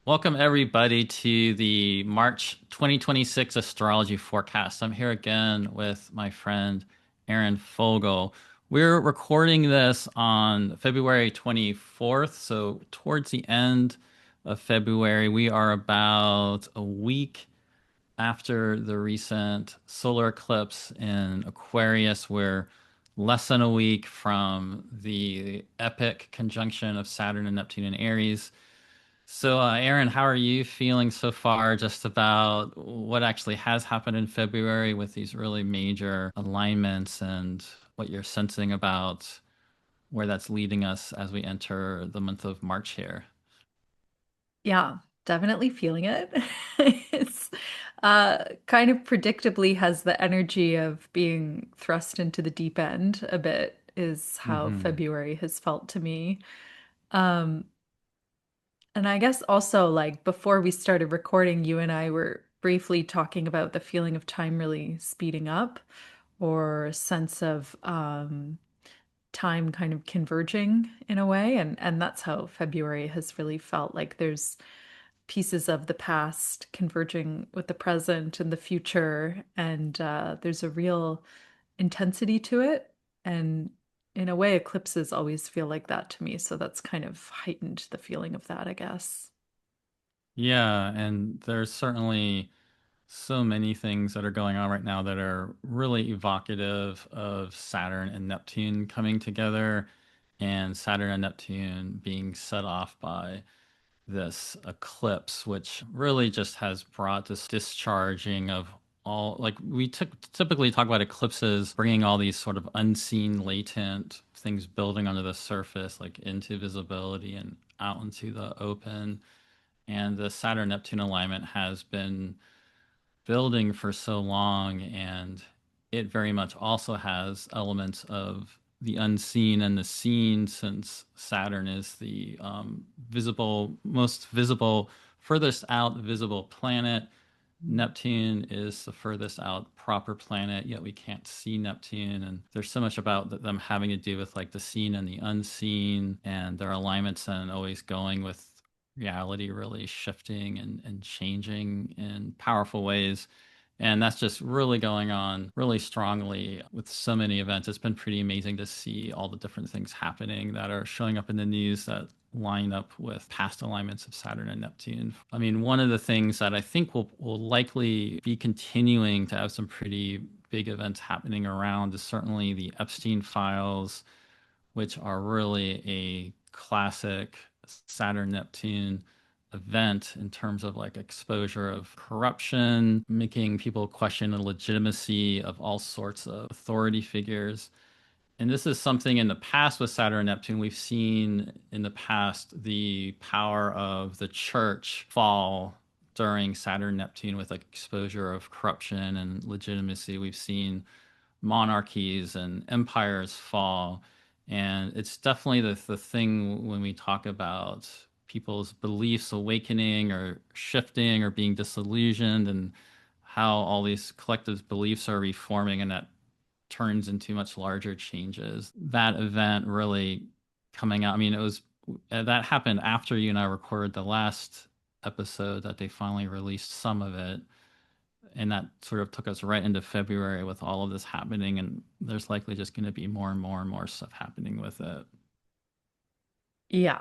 Welcome, everybody, to the March 2026 astrology forecast. I'm here again with my friend Aaron Fogel. We're recording this on February 24th, so towards the end of February. We are about a week after the recent solar eclipse in Aquarius. We're less than a week from the epic conjunction of Saturn and Neptune in Aries. So, Aaron, how are you feeling so far just about what actually has happened in February with these really major alignments and what you're sensing about where that's leading us as we enter the month of March here? Yeah, definitely feeling it. It's kind of predictably has the energy of being thrust into the deep end a bit, is how Hmm. February has felt to me. Um, and I guess also, like, before we started recording, you and I were briefly talking about the feeling of time really speeding up, or a sense of time kind of converging in a way. And that's how February has really felt. Like there's pieces of the past converging with the present and the future. And there's a real intensity to it. And in a way, eclipses always feel like that to me. So that's kind of heightened the feeling of that, I guess. Yeah, and there's certainly so many things that are going on right now that are really evocative of Saturn and Neptune coming together, and Saturn and Neptune being set off by this eclipse, which really just has brought this discharging of all, like we typically talk about eclipses bringing all these sort of unseen, latent things building under the surface, like into visibility and out into the open. And the Saturn Neptune alignment has been building for so long, and it very much also has elements of the unseen and the seen, since Saturn is the most visible, furthest out visible planet. Neptune is the furthest out proper planet, yet we can't see Neptune. And there's so much about them having to do with like the seen and the unseen, and their alignments and always going with reality really shifting and changing in powerful ways. And that's just really going on really strongly with so many events. It's been pretty amazing to see all the different things happening that are showing up in the news that line up with past alignments of Saturn and Neptune. I mean, one of the things that I think will likely be continuing to have some pretty big events happening around is certainly the Epstein files, which are really a classic Saturn Neptune event in terms of like exposure of corruption, making people question the legitimacy of all sorts of authority figures. And this is something in the past with Saturn and Neptune. We've seen in the past the power of the church fall during Saturn Neptune with like exposure of corruption and legitimacy. We've seen monarchies and empires fall. And it's definitely the thing when we talk about people's beliefs awakening or shifting or being disillusioned, and how all these collective beliefs are reforming, and that turns into much larger changes. That event really coming out, I mean, it was that happened after you and I recorded the last episode that they finally released some of it, and that sort of took us right into February with all of this happening, and there's likely just going to be more and more and more stuff happening with it. Yeah.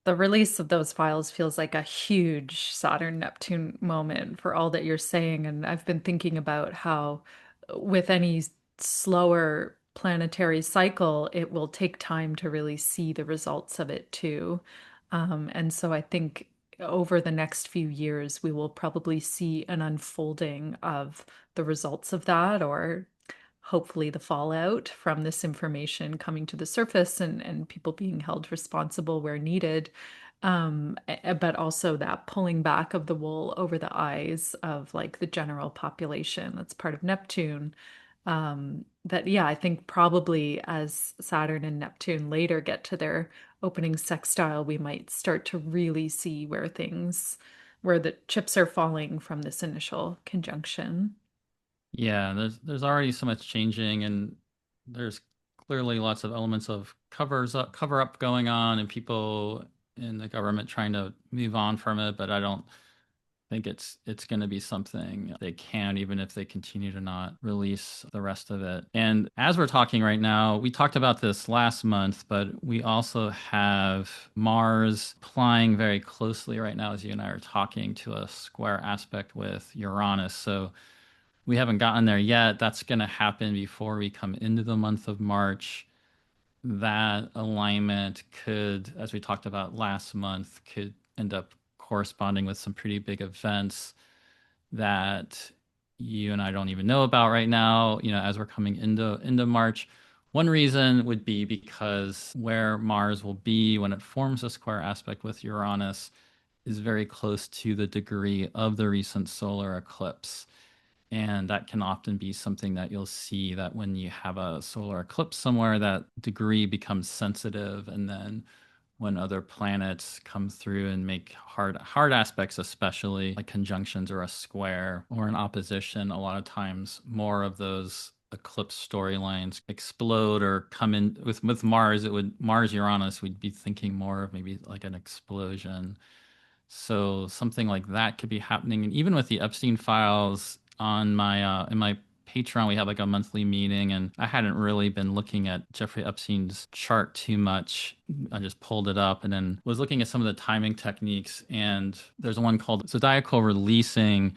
The release of those files feels like a huge Saturn Neptune moment for all that you're saying. And I've been thinking about how, with any slower planetary cycle, it will take time to really see the results of it too. And so I think over the next few years, we will probably see an unfolding of the results of that, or hopefully the fallout from this information coming to the surface, and people being held responsible where needed. But also that pulling back of the wool over the eyes of like the general population. That's part of Neptune. That, yeah, I think probably as Saturn and Neptune later get to their opening sextile, we might start to really see where the chips are falling from this initial conjunction. Yeah, there's already so much changing, and there's clearly lots of elements of cover up going on, and people. in the government trying to move on from it, but I don't think it's going to be something they can, even if they continue to not release the rest of it. And as we're talking right now, we talked about this last month, but we also have Mars plying very closely right now as you and I are talking to a square aspect with Uranus. So we haven't gotten there yet. That's going to happen before we come into the month of March. That alignment could, as we talked about last month, could end up corresponding with some pretty big events that you and I don't even know about right now, as we're coming into March. One reason would be because where Mars will be when it forms a square aspect with Uranus is very close to the degree of the recent solar eclipse. And that can often be something that you'll see that when you have a solar eclipse somewhere, that degree becomes sensitive. And then when other planets come through and make hard aspects, especially like conjunctions or a square or an opposition, a lot of times more of those eclipse storylines explode or come in with Mars. It would Mars Uranus, we'd be thinking more of maybe like an explosion, so something like that could be happening. And even with the Epstein files on my in my Patreon, we have like a monthly meeting, and I hadn't really been looking at Jeffrey Epstein's chart too much. I just pulled it up and then was looking at some of the timing techniques. And there's one called zodiacal releasing,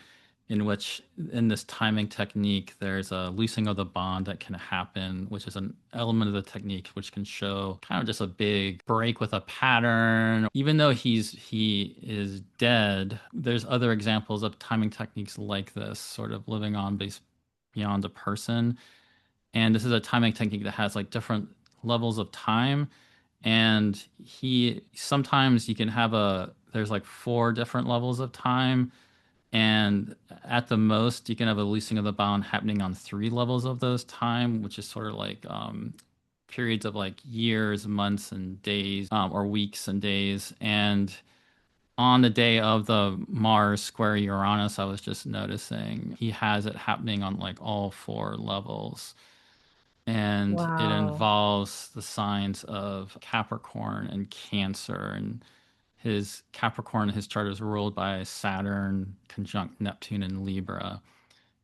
in which in this timing technique there's a loosing of the bond that can happen, which is an element of the technique which can show kind of just a big break with a pattern. Even though he is dead, there's other examples of timing techniques like this, sort of living on base beyond a person. And this is a timing technique that has like different levels of time. And he sometimes you can have a there's like four different levels of time, and at the most, you can have a loosing of the bound happening on three levels of those time, which is sort of like periods of like years, months, and days, or weeks and days. And on the day of the Mars square Uranus, I was just noticing he has it happening on like all four levels. And it Wow. involves the signs of Capricorn and Cancer. And his Capricorn, his chart is ruled by Saturn conjunct Neptune in Libra,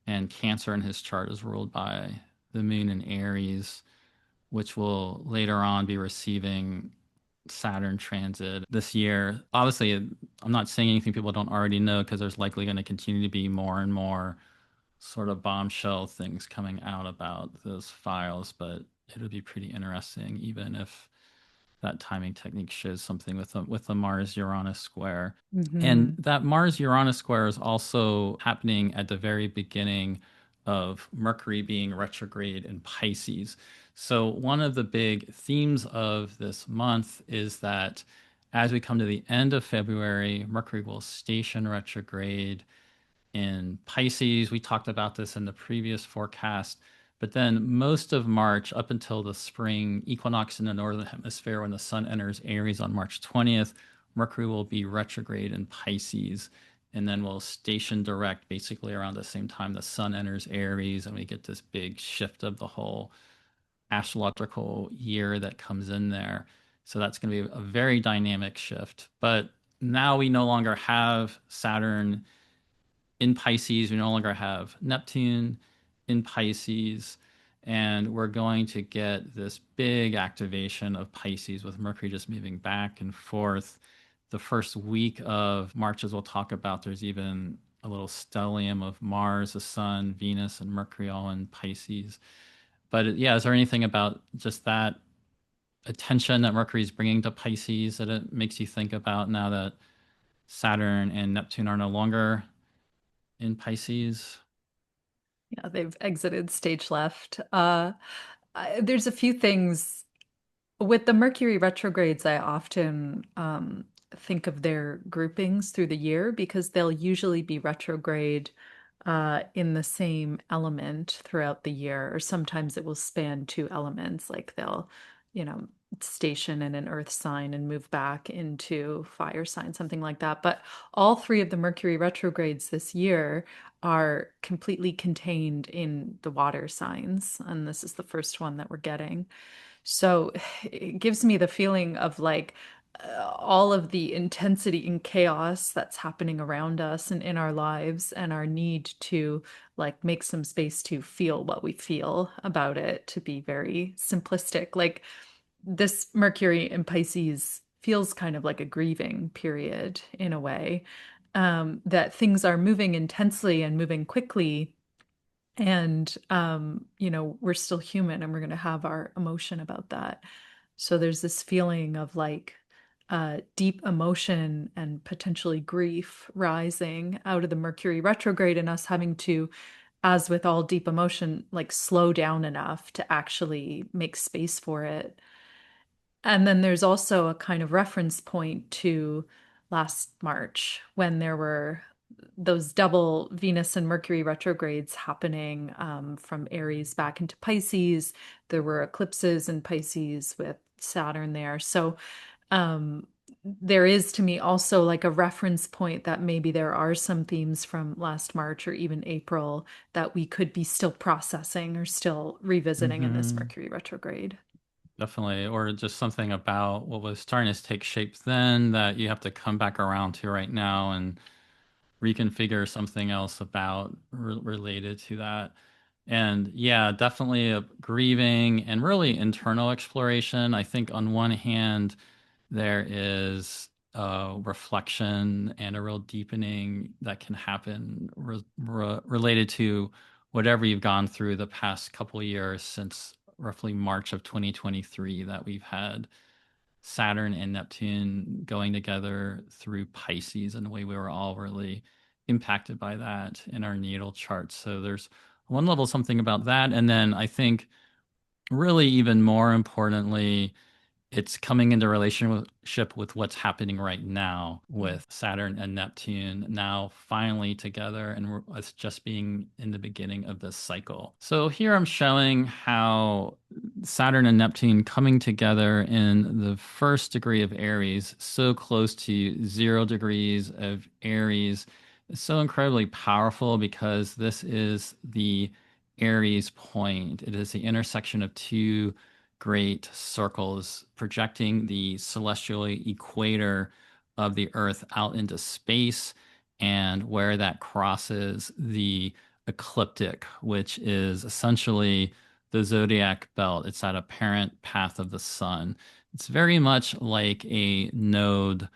and Cancer in his chart is ruled by the moon in Aries, which will later on be receiving Saturn transit this year. Obviously, I'm not saying anything people don't already know because there's likely going to continue to be more and more sort of bombshell things coming out about those files, but it would be pretty interesting even if that timing technique shows something with the Mars Uranus square. And Hmm. that Mars Uranus square is also happening at the very beginning of Mercury being retrograde in Pisces. So one of the big themes of this month is that as we come to the end of February, Mercury will station retrograde in Pisces. We talked about this in the previous forecast. But then most of March, up until the spring equinox in the northern hemisphere, when the sun enters Aries on March 20th, Mercury will be retrograde in Pisces, and then will station direct basically around the same time the sun enters Aries, and we get this big shift of the whole astrological year that comes in there. So that's going to be a very dynamic shift. But now we no longer have Saturn in Pisces. We no longer have Neptune in Pisces. And we're going to get this big activation of Pisces with Mercury just moving back and forth. The first week of March, as we'll talk about, there's even a little stellium of Mars, the Sun, Venus, and Mercury all in Pisces. But yeah, is there anything about just that attention that Mercury is bringing to Pisces that it makes you think about now that Saturn and Neptune are no longer in Pisces? Yeah, they've exited stage left. There's a few things with the Mercury retrogrades. I often think of their groupings through the year because they'll usually be retrograde in the same element throughout the year, or sometimes it will span two elements, like they'll, you know, station in an earth sign and move back into fire sign, something like that. But all three of the Mercury retrogrades this year are completely contained in the water signs, and this is the first one that we're getting. So it gives me the feeling of like all of the intensity and chaos that's happening around us and in our lives, and our need to like make some space to feel what we feel about it, to be very simplistic. Like this Mercury in Pisces feels kind of like a grieving period in a way, that things are moving intensely and moving quickly. And, we're still human and we're going to have our emotion about that. So there's this feeling of like deep emotion and potentially grief rising out of the Mercury retrograde, and us having to, as with all deep emotion, like slow down enough to actually make space for it. And then there's also a kind of reference point to last March when there were those double Venus and Mercury retrogrades happening, from Aries back into Pisces. There were eclipses in Pisces with Saturn there. So um, there is to me also like a reference point that maybe there are some themes from last March or even April that we could be still processing or still revisiting in this Hmm. Mercury retrograde. Definitely. Or just something about what was starting to take shape then that you have to come back around to right now and reconfigure something else about related to that. And yeah, definitely a grieving and really internal exploration. I think on one hand, there is a reflection and a real deepening that can happen related to whatever you've gone through the past couple of years since roughly March of 2023 that we've had Saturn and Neptune going together through Pisces in a way we were all really impacted by that in our natal charts. So there's one level something about that. And then I think really even more importantly, it's coming into relationship with what's happening right now with Saturn and Neptune now finally together, and us just being in the beginning of this cycle. So here I'm showing how Saturn and Neptune coming together in the first degree of Aries, so close to 0 degrees of Aries, is so incredibly powerful because this is the Aries point. It is the intersection of two great circles projecting the celestial equator of the Earth out into space, and where that crosses the ecliptic, which is essentially the zodiac belt. It's that apparent path of the sun. It's very much like a node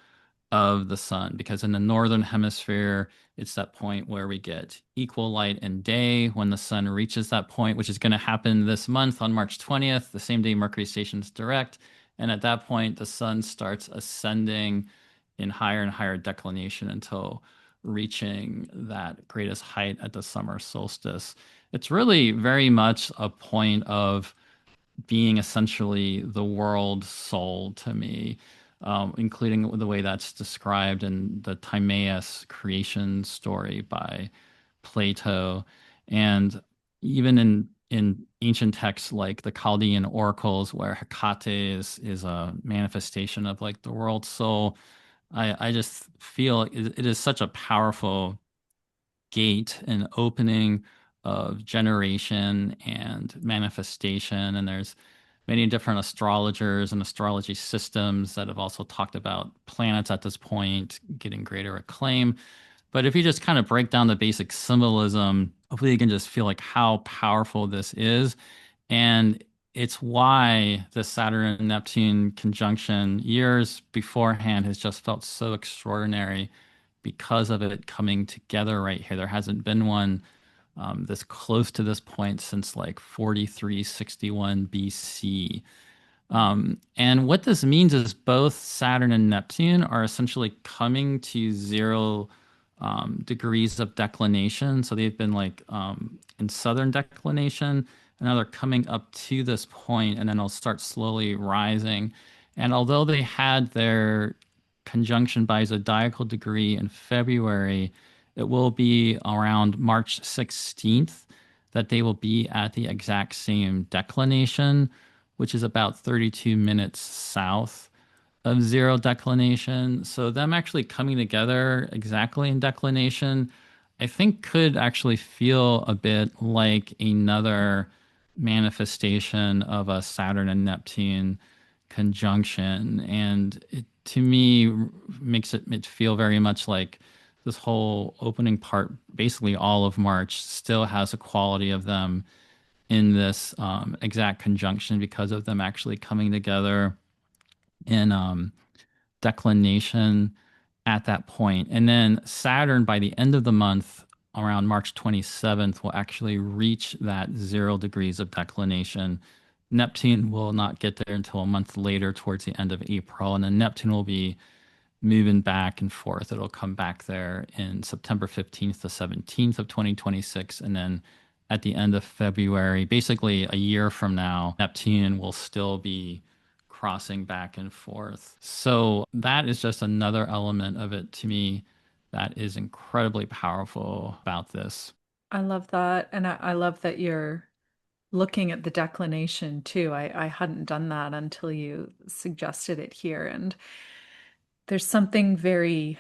of the sun because in the northern hemisphere, it's that point where we get equal light and day when the sun reaches that point, which is going to happen this month on March 20th, the same day Mercury stations direct. And at that point, the sun starts ascending in higher and higher declination until reaching that greatest height at the summer solstice. It's really very much a point of being essentially the world soul to me, including the way that's described in the Timaeus creation story by Plato, and even in ancient texts like the Chaldean oracles, where Hecate is a manifestation of like the world soul. I just feel it is such a powerful gate and opening of generation and manifestation. And there's many different astrologers and astrology systems that have also talked about planets at this point getting greater acclaim. But if you just kind of break down the basic symbolism, hopefully you can just feel like how powerful this is. And it's why the Saturn and Neptune conjunction years beforehand has just felt so extraordinary because of it coming together right here. There hasn't been one this close to this point since like 4361 BC. And what this means is both Saturn and Neptune are essentially coming to 0 degrees of declination. So they've been like in southern declination, and now they're coming up to this point, and then they'll start slowly rising. And although they had their conjunction by zodiacal degree in February, it will be around March 16th that they will be at the exact same declination, which is about 32 minutes south of 0 declination. So them actually coming together exactly in declination, I think could actually feel a bit like another manifestation of a Saturn and Neptune conjunction. And to me makes it feel very much like this whole opening part, basically all of March, still has a quality of them in this exact conjunction because of them actually coming together in declination at that point. And then Saturn, by the end of the month, around March 27th, will actually reach that 0 degrees of declination. Neptune will not get there until a month later, towards the end of April. And then Neptune will be moving back and forth. It'll come back there in September 15th to 17th of 2026. And then at the end of February, basically a year from now, Neptune will still be crossing back and forth. So that is just another element of it to me that is incredibly powerful about this. I love that. And I love that you're looking at the declination too. I hadn't done that until you suggested it here. And there's something very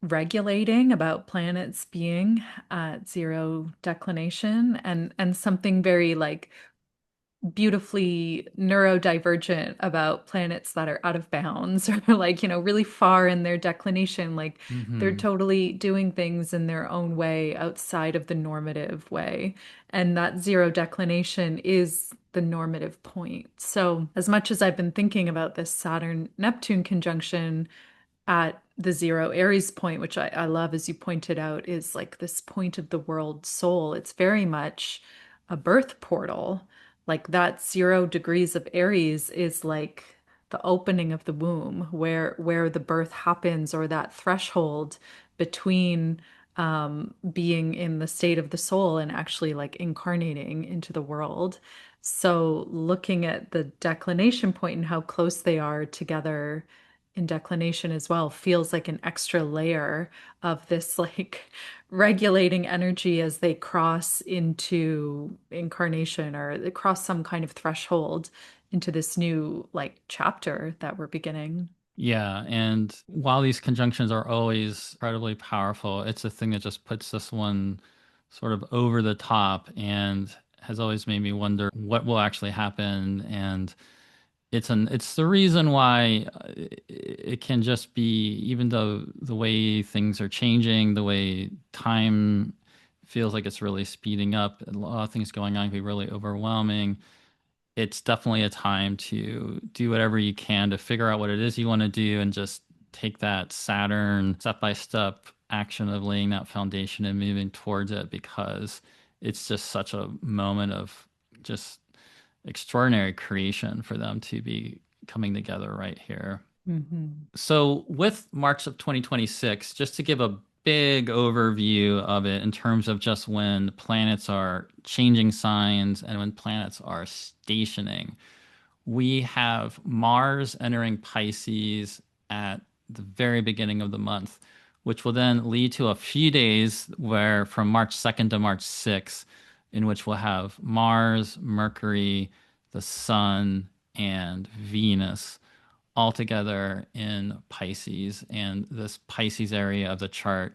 regulating about planets being at zero declination and something very like beautifully neurodivergent about planets that are out of bounds or like, really far in their declination. Like they're Hmm. totally doing things in their own way outside of the normative way. And that zero declination is the normative point. So, as much as I've been thinking about this Saturn Neptune conjunction, at the zero Aries point, which I love, as you pointed out, is like this point of the world soul. It's very much a birth portal. Like that 0 degrees of Aries is like the opening of the womb, where the birth happens, or that threshold between being in the state of the soul and actually like incarnating into the world. So looking at the declination point and how close they are together in declination as well feels like an extra layer of this like regulating energy as they cross into incarnation or they cross some kind of threshold into this new like chapter that we're beginning. Yeah, and while these conjunctions are always incredibly powerful, it's a thing that just puts this one sort of over the top and has always made me wonder what will actually happen. And it's the reason why it can just be, even though the way things are changing, the way time feels like it's really speeding up, a lot of things going on can be really overwhelming. It's definitely a time to do whatever you can to figure out what it is you want to do and just take that Saturn step by step action of laying that foundation and moving towards it, because it's just such a moment of just extraordinary creation for them to be coming together right here. Hmm. So, with March of 2026, just to give a big overview of it in terms of just when planets are changing signs and when planets are stationing, we have Mars entering Pisces at the very beginning of the month, which will then lead to a few days where from March 2nd to March 6th, in which we'll have Mars, Mercury, the Sun, and Venus all together in Pisces, and this Pisces area of the chart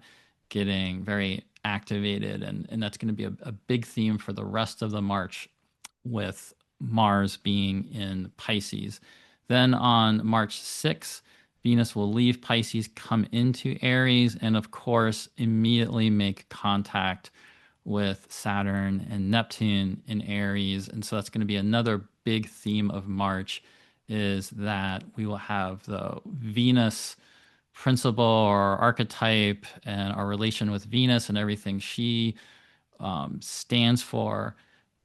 getting very activated. And that's going to be a big theme for the rest of the March, with Mars being in Pisces. Then on March 6th, Venus will leave Pisces, come into Aries, and of course, immediately make contact with Saturn and Neptune in Aries. And so that's going to be another big theme of March, is that we will have the Venus principle or archetype and our relation with Venus and everything she stands for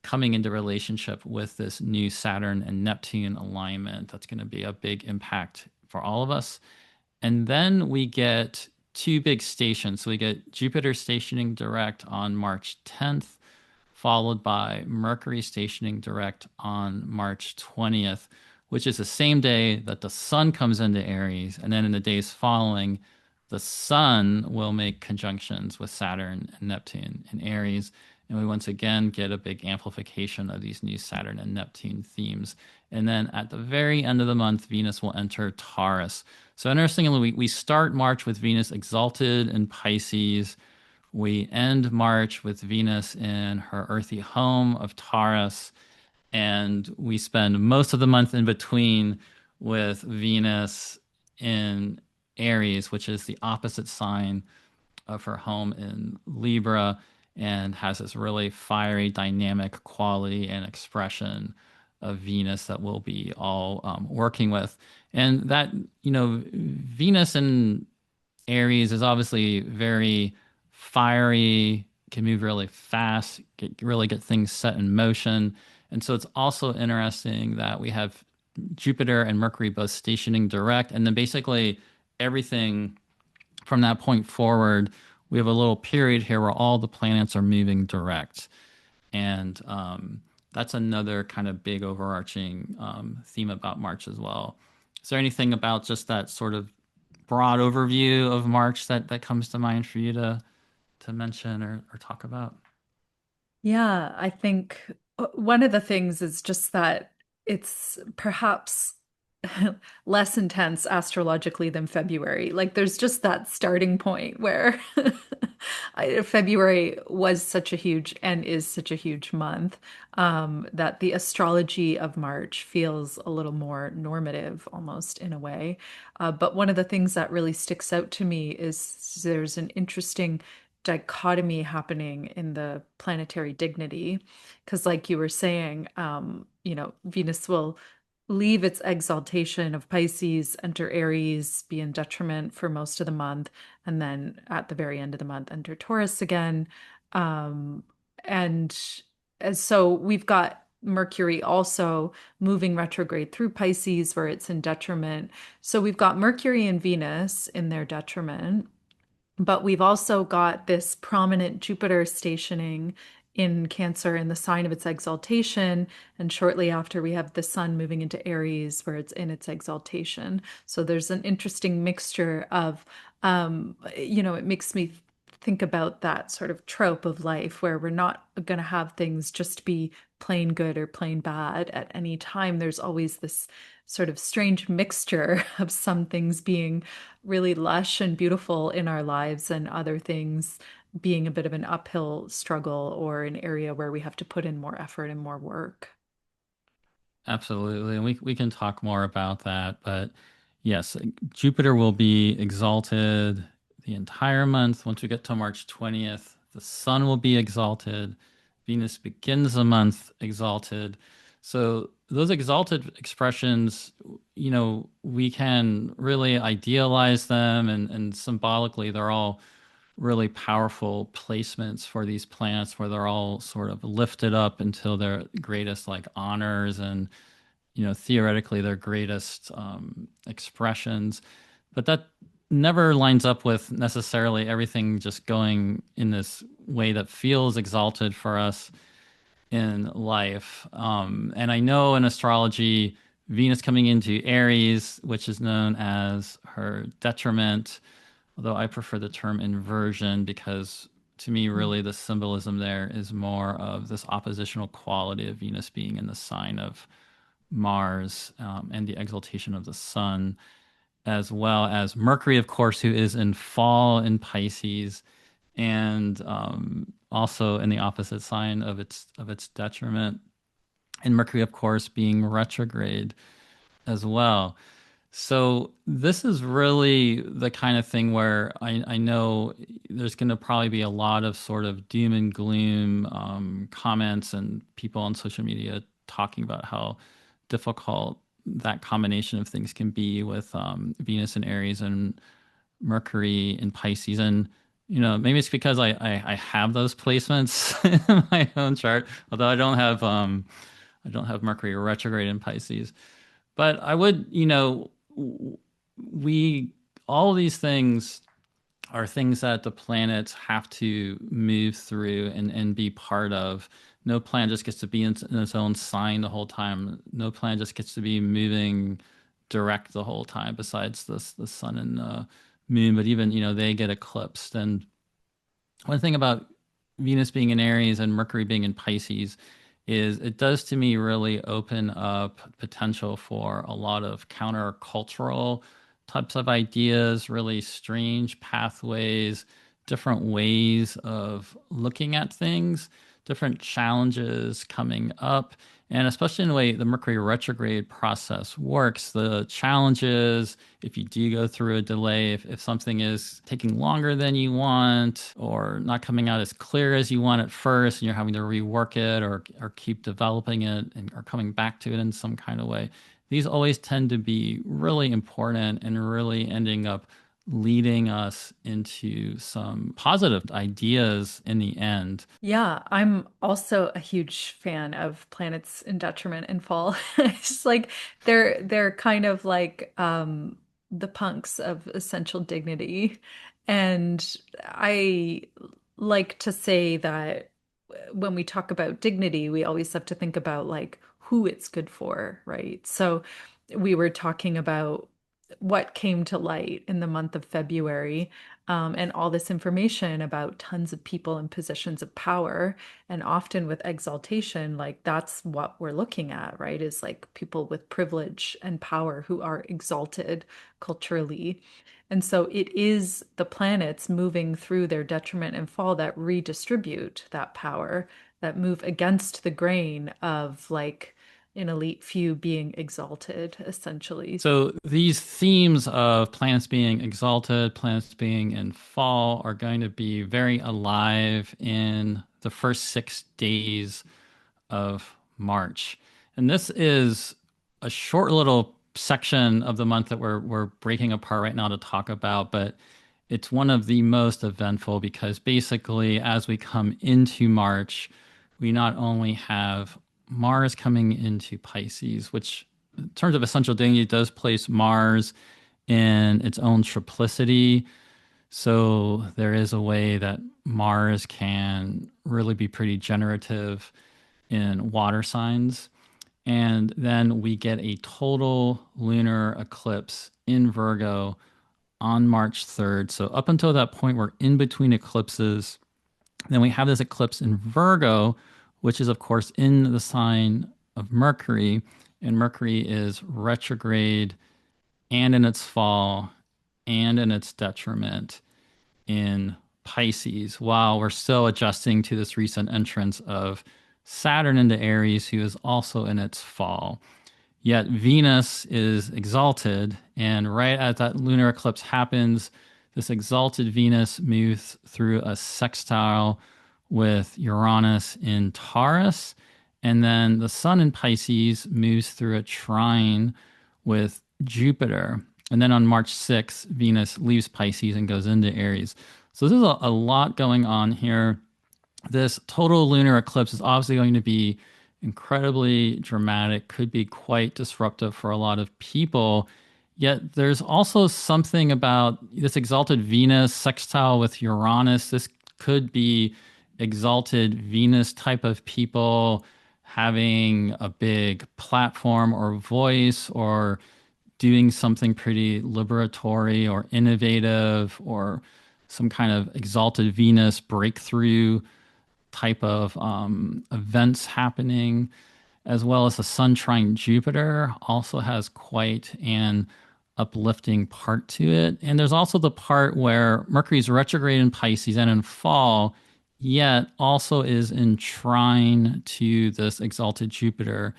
coming into relationship with this new Saturn and Neptune alignment. That's going to be a big impact for all of us. And then we get two big stations. So we get Jupiter stationing direct on March 10th, followed by Mercury stationing direct on March 20th, which is the same day that the Sun comes into Aries. And then in the days following, the Sun will make conjunctions with Saturn and Neptune in Aries. And we once again get a big amplification of these new Saturn and Neptune themes. And then at the very end of the month, Venus will enter Taurus. So interestingly, we start March with Venus exalted in Pisces. We end March with Venus in her earthy home of Taurus, and we spend most of the month in between with Venus in Aries, which is the opposite sign of her home in Libra, and has this really fiery, dynamic quality and expression of Venus that we'll be all working with. And that, Venus in Aries is obviously very fiery, can move really fast, really get things set in motion. And so it's also interesting that we have Jupiter and Mercury both stationing direct, and then basically everything from that point forward, we have a little period here where all the planets are moving direct. And that's another kind of big overarching theme about March as well. Is there anything about just that sort of broad overview of March that comes to mind for you to mention or talk about? Yeah, I think one of the things is just that it's perhaps less intense astrologically than February. Like there's just that starting point where February was such a huge and is such a huge month, that the astrology of March feels a little more normative almost in a way. But one of the things that really sticks out to me is there's an interesting dichotomy happening in the planetary dignity. Because, like you were saying, Venus will leave its exaltation of Pisces, enter Aries, be in detriment for most of the month, and then at the very end of the month, enter Taurus again. Um, and, and so we've got Mercury also moving retrograde through Pisces, where it's in detriment. So we've got Mercury and Venus in their detriment. But we've also got this prominent Jupiter stationing in Cancer in the sign of its exaltation. And shortly after, we have the Sun moving into Aries, where it's in its exaltation. So there's an interesting mixture of, it makes me think about that sort of trope of life where we're not going to have things just be plain good or plain bad at any time. There's always this sort of strange mixture of some things being really lush and beautiful in our lives and other things being a bit of an uphill struggle or an area where we have to put in more effort and more work. Absolutely. And we can talk more about that. But yes, Jupiter will be exalted the entire month. Once we get to March 20th, the sun will be exalted. Venus begins the month exalted. So those exalted expressions, we can really idealize them and symbolically they're all really powerful placements for these planets where they're all sort of lifted up until their greatest like honors and theoretically their greatest expressions, but that never lines up with necessarily everything just going in this way that feels exalted for us in life. And I know in astrology, Venus coming into Aries, which is known as her detriment, although I prefer the term inversion because to me, Mm. really the symbolism there is more of this oppositional quality of Venus being in the sign of Mars and the exaltation of the sun, as well as Mercury, of course, who is in fall in Pisces and also in the opposite sign of its detriment, and Mercury, of course, being retrograde as well. So this is really the kind of thing where I know there's going to probably be a lot of sort of doom and gloom comments and people on social media talking about how difficult that combination of things can be with Venus and Aries and Mercury in Pisces. And maybe it's because I have those placements in my own chart, although I don't have Mercury retrograde in Pisces. But I would, we all these things are things that the planets have to move through and be part of. No planet just gets to be in its own sign the whole time. No planet just gets to be moving direct the whole time, besides the sun and the moon. But even, they get eclipsed. And one thing about Venus being in Aries and Mercury being in Pisces is it does to me really open up potential for a lot of countercultural types of ideas, really strange pathways, different ways of looking at things, different challenges coming up. And especially in the way the Mercury retrograde process works, the challenges, if you do go through a delay, if something is taking longer than you want or not coming out as clear as you want at first, and you're having to rework it or keep developing it and or coming back to it in some kind of way, these always tend to be really important and really ending up leading us into some positive ideas in the end. Yeah, I'm also a huge fan of planets in detriment and fall. It's just like they're kind of like the punks of essential dignity. And I like to say that when we talk about dignity, we always have to think about like who it's good for, right? So we were talking about what came to light in the month of February, and all this information about tons of people in positions of power. And often with exaltation, like that's what we're looking at, right? Is like people with privilege and power who are exalted culturally. And so it is the planets moving through their detriment and fall that redistribute that power, that move against the grain of like an elite few being exalted, essentially. So these themes of planets being exalted, planets being in fall are going to be very alive in the first 6 days of March. And this is a short little section of the month that we're breaking apart right now to talk about, but it's one of the most eventful because basically as we come into March, we not only have Mars coming into Pisces, which in terms of essential dignity does place Mars in its own triplicity. So there is a way that Mars can really be pretty generative in water signs. And then we get a total lunar eclipse in Virgo on March 3rd. So up until that point, we're in between eclipses. Then we have this eclipse in Virgo, which is, of course, in the sign of Mercury. And Mercury is retrograde and in its fall and in its detriment in Pisces, while we're still adjusting to this recent entrance of Saturn into Aries, who is also in its fall. Yet Venus is exalted, and right as that lunar eclipse happens, this exalted Venus moves through a sextile with Uranus in Taurus, and then the Sun in Pisces moves through a trine with Jupiter. And then on March 6th, Venus leaves Pisces and goes into Aries. So there's a lot going on here. This total lunar eclipse is obviously going to be incredibly dramatic, could be quite disruptive for a lot of people. Yet there's also something about this exalted Venus sextile with Uranus. This could be exalted Venus type of people having a big platform or voice or doing something pretty liberatory or innovative or some kind of exalted Venus breakthrough type of events happening, as well as the Sun trine Jupiter also has quite an uplifting part to it. And there's also the part where Mercury's retrograde in Pisces and in fall, yet also is in trine to this exalted Jupiter,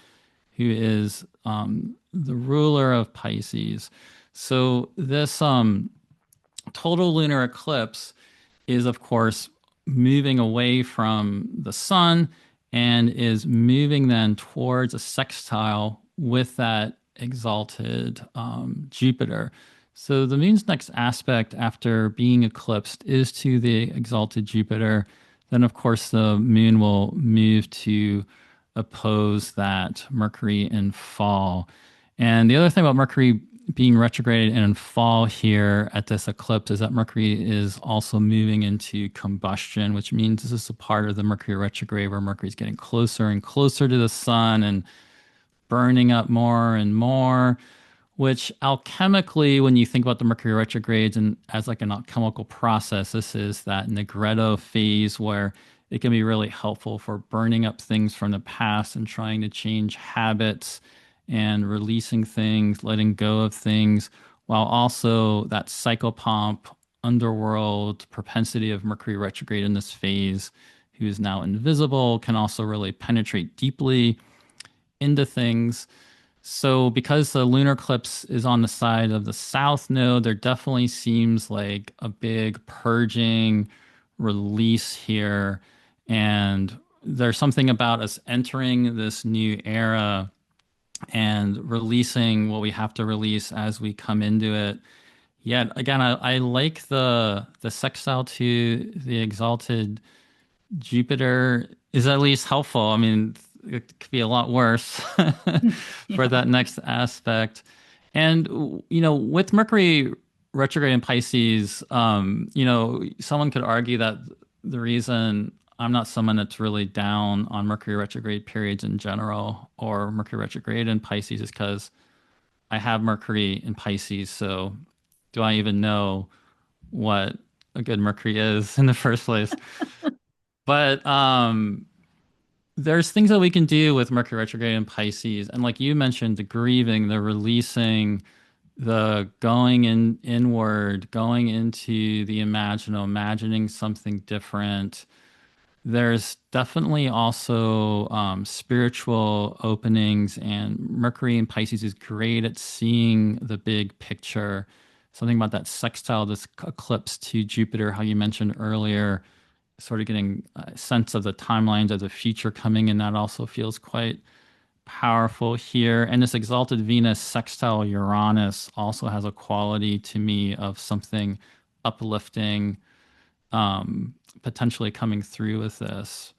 who is the ruler of Pisces. So this total lunar eclipse is, of course, moving away from the sun and is moving then towards a sextile with that exalted Jupiter. So the moon's next aspect after being eclipsed is to the exalted Jupiter. Then, of course, the moon will move to oppose that Mercury in fall. And the other thing about Mercury being retrograde and in fall here at this eclipse is that Mercury is also moving into combustion, which means this is a part of the Mercury retrograde where Mercury is getting closer and closer to the sun and burning up more and more, which alchemically, when you think about the Mercury retrogrades and as like an alchemical process, this is that Negretto phase where it can be really helpful for burning up things from the past and trying to change habits and releasing things, letting go of things, while also that psychopomp underworld propensity of Mercury retrograde in this phase, who is now invisible, can also really penetrate deeply into things. So, because the lunar eclipse is on the side of the south node, there definitely seems like a big purging release here. And there's something about us entering this new era and releasing what we have to release as we come into it. Yet again, I like the sextile to the exalted Jupiter is at least helpful. I mean, it could be a lot worse for Yeah. that next aspect. And, with Mercury retrograde in Pisces, someone could argue that the reason I'm not someone that's really down on Mercury retrograde periods in general or Mercury retrograde in Pisces is because I have Mercury in Pisces. So do I even know what a good Mercury is in the first place? But there's things that we can do with Mercury retrograde in Pisces, and like you mentioned, the grieving, the releasing, the going in inward, going into the imaginal, imagining something different. There's definitely also spiritual openings, and Mercury in Pisces is great at seeing the big picture. Something about that sextile, this eclipse to Jupiter, how you mentioned earlier, sort of getting a sense of the timelines of the future coming in. That also feels quite powerful here. And this exalted Venus sextile Uranus also has a quality to me of something uplifting, potentially coming through with this.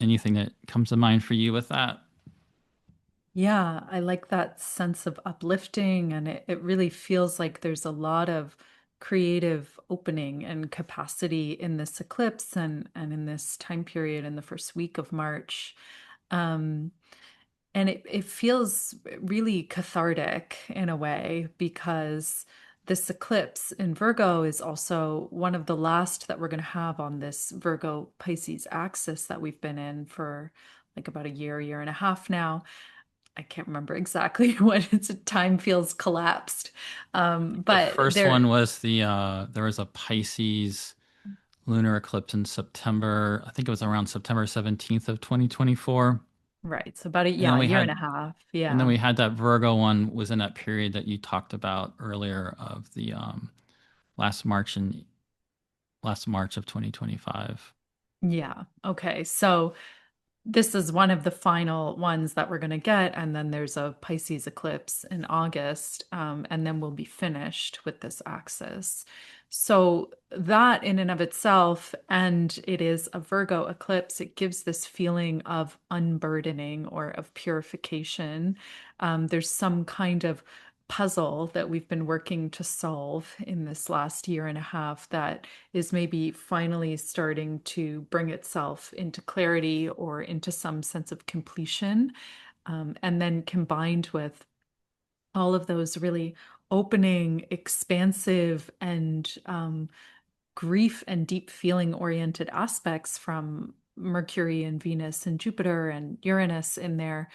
Anything that comes to mind for you with that? Yeah, I like that sense of uplifting, and it really feels like there's a lot of creative opening and capacity in this eclipse and in this time period in the first week of March. Um, and it feels really cathartic in a way because this eclipse in Virgo is also one of the last that we're going to have on this Virgo Pisces axis that we've been in for like about a year and a half now. I can't remember exactly what its time feels collapsed. The But first there, one was there was a Pisces lunar eclipse in September. I think it was around September 17th of 2024. right. So about a, And yeah, then a we year and had a half. And then Yeah. we had that Virgo one was in that period that you talked about earlier of the last March and last March of 2025. Yeah. Okay. So this is one of the final ones that we're going to get. And then there's a Pisces eclipse in August. And then we'll be finished with this axis. So, that in and of itself, and it is a Virgo eclipse, it gives this feeling of unburdening or of purification. There's some kind of puzzle that we've been working to solve in this last year and a half that is maybe finally starting to bring itself into clarity or into some sense of completion. And then combined with all of those really opening, expansive, and grief and deep feeling oriented aspects from Mercury and Venus and Jupiter and Uranus in there,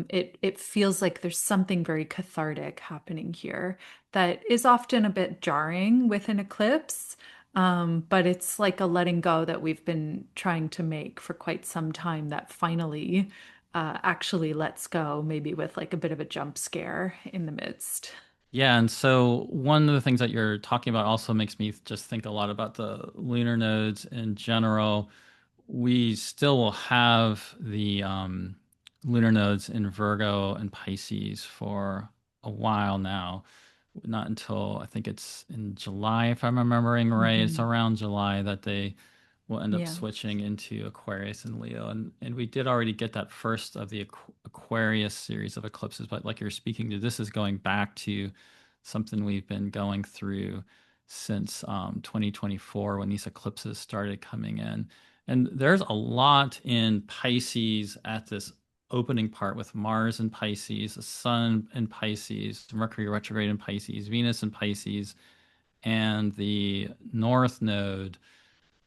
it feels like there's something very cathartic happening here that is often a bit jarring with an eclipse. But it's like a letting go that we've been trying to make for quite some time that finally actually lets go, maybe with like a bit of a jump scare in the midst. Yeah, and so one of the things that you're talking about also makes me just think a lot about the lunar nodes in general. We still will have the lunar nodes in Virgo and Pisces for a while now. Not until I think it's in July, if I'm remembering right. It's Mhm. around July that they will end up Yeah. switching into Aquarius and Leo. And we did already get that first of the Aquarius series of eclipses, but like you're speaking to, this is going back to something we've been going through since 2024 when these eclipses started coming in. And there's a lot in Pisces at this opening part with Mars in Pisces, the Sun in Pisces, Mercury retrograde in Pisces, Venus in Pisces, and the North Node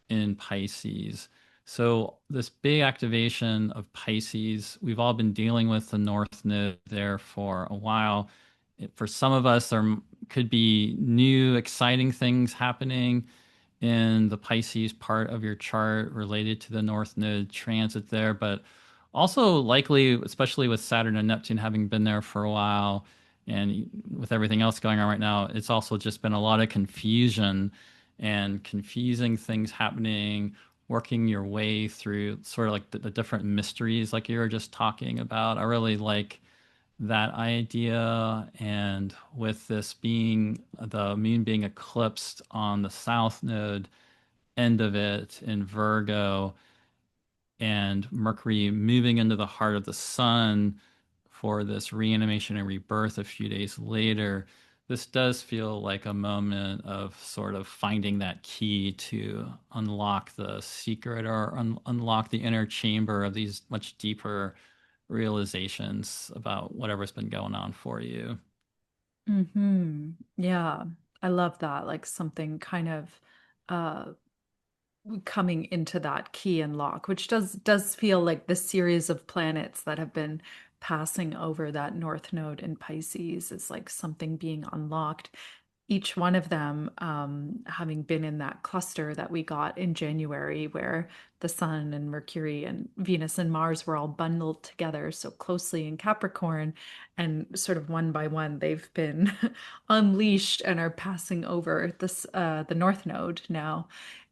in Pisces. So, this big activation of Pisces, we've all been dealing with the North Node there for a while. For some of us, there Could be new, exciting things happening in the Pisces part of your chart related to the North Node transit there, but also likely, especially with Saturn and Neptune having been there for a while, and with everything else going on right now, it's also just been a lot of confusion and confusing things happening, working your way through sort of like the different mysteries, like you were just talking about. I really like that idea. And with this being the moon being eclipsed on the south node end of it in Virgo, and Mercury moving into the heart of the sun for this reanimation and rebirth a few days later, this does feel like a moment of sort of finding that key to unlock the secret or unlock the inner chamber of these much deeper realizations about whatever's been going on for you. Yeah, I love that. Like something kind of uh coming into that key and lock, which does feel like the series of planets that have been passing over that North Node in Pisces is like something being unlocked. Each one of them having been in that cluster that we got in January, where the Sun and Mercury and Venus and Mars were all bundled together so closely in Capricorn, and sort of one by one they've been unleashed and are passing over this the North Node now.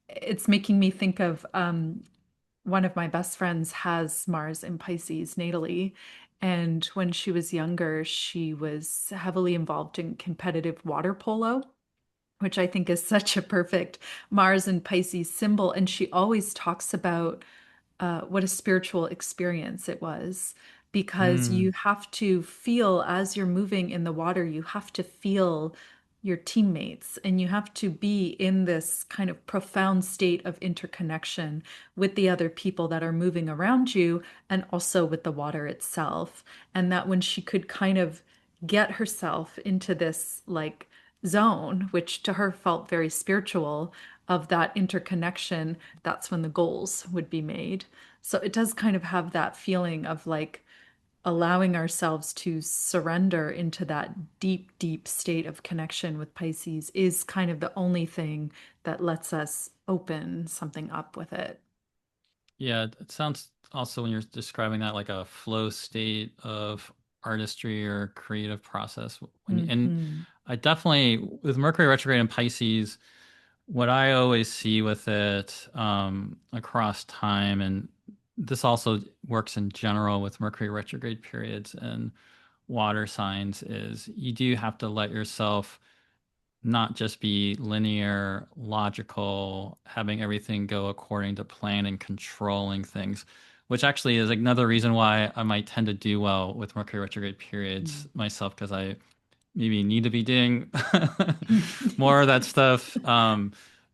It's making me think of one of my best friends has Mars in Pisces natally. And when she was younger, she was heavily involved in competitive water polo, which I think is such a perfect Mars and Pisces symbol. And she always talks about what a spiritual experience it was, because you Mm. have to feel as you're moving in the water, you have to feel your teammates and you have to be in this kind of profound state of interconnection with the other people that are moving around you and also with the water itself. And that when she could kind of get herself into this like zone, which to her felt very spiritual, of that interconnection, that's when the goals would be made. So it does kind of have that feeling of like allowing ourselves to surrender into that deep, deep state of connection with Pisces is kind of the only thing that lets us open something up with it. Yeah, it sounds also when you're describing that like a flow state of artistry or creative process. And Hmm. I definitely, with Mercury retrograde in Pisces, what I always see with it across time, and this also works in general with Mercury retrograde periods and water signs, is you do have to let yourself not just be linear, logical, having everything go according to plan and controlling things, which actually is another reason why I might tend to do well with Mercury retrograde periods myself, because I maybe need to be doing more of that stuff.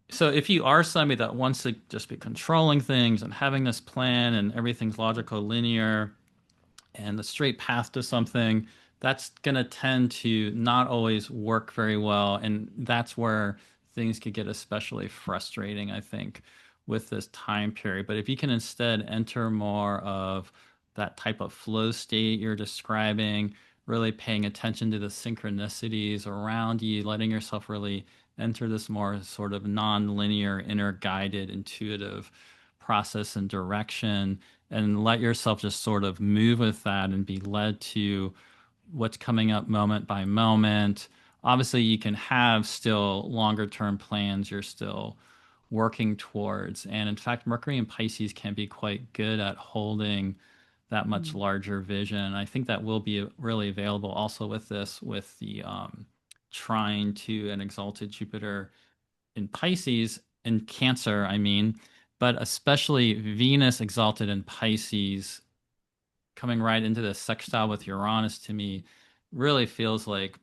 So if you are somebody that wants to just be controlling things and having this plan and everything's logical, linear, and the straight path to something, that's going to tend to not always work very well. And that's where things could get especially frustrating, I think, with this time period. But if you can instead enter more of that type of flow state you're describing, really paying attention to the synchronicities around you, letting yourself really enter this more sort of non-linear, inner guided, intuitive process and direction, and let yourself just sort of move with that and be led to what's coming up moment by moment. Obviously, you can have still longer term plans you're still working towards. And in fact, Mercury and Pisces can be quite good at holding that much larger vision. I think that will be really available also with this, with the trine to an exalted Jupiter in Pisces, in Cancer, I mean, but especially Venus exalted in Pisces coming right into the sextile with Uranus to me really feels like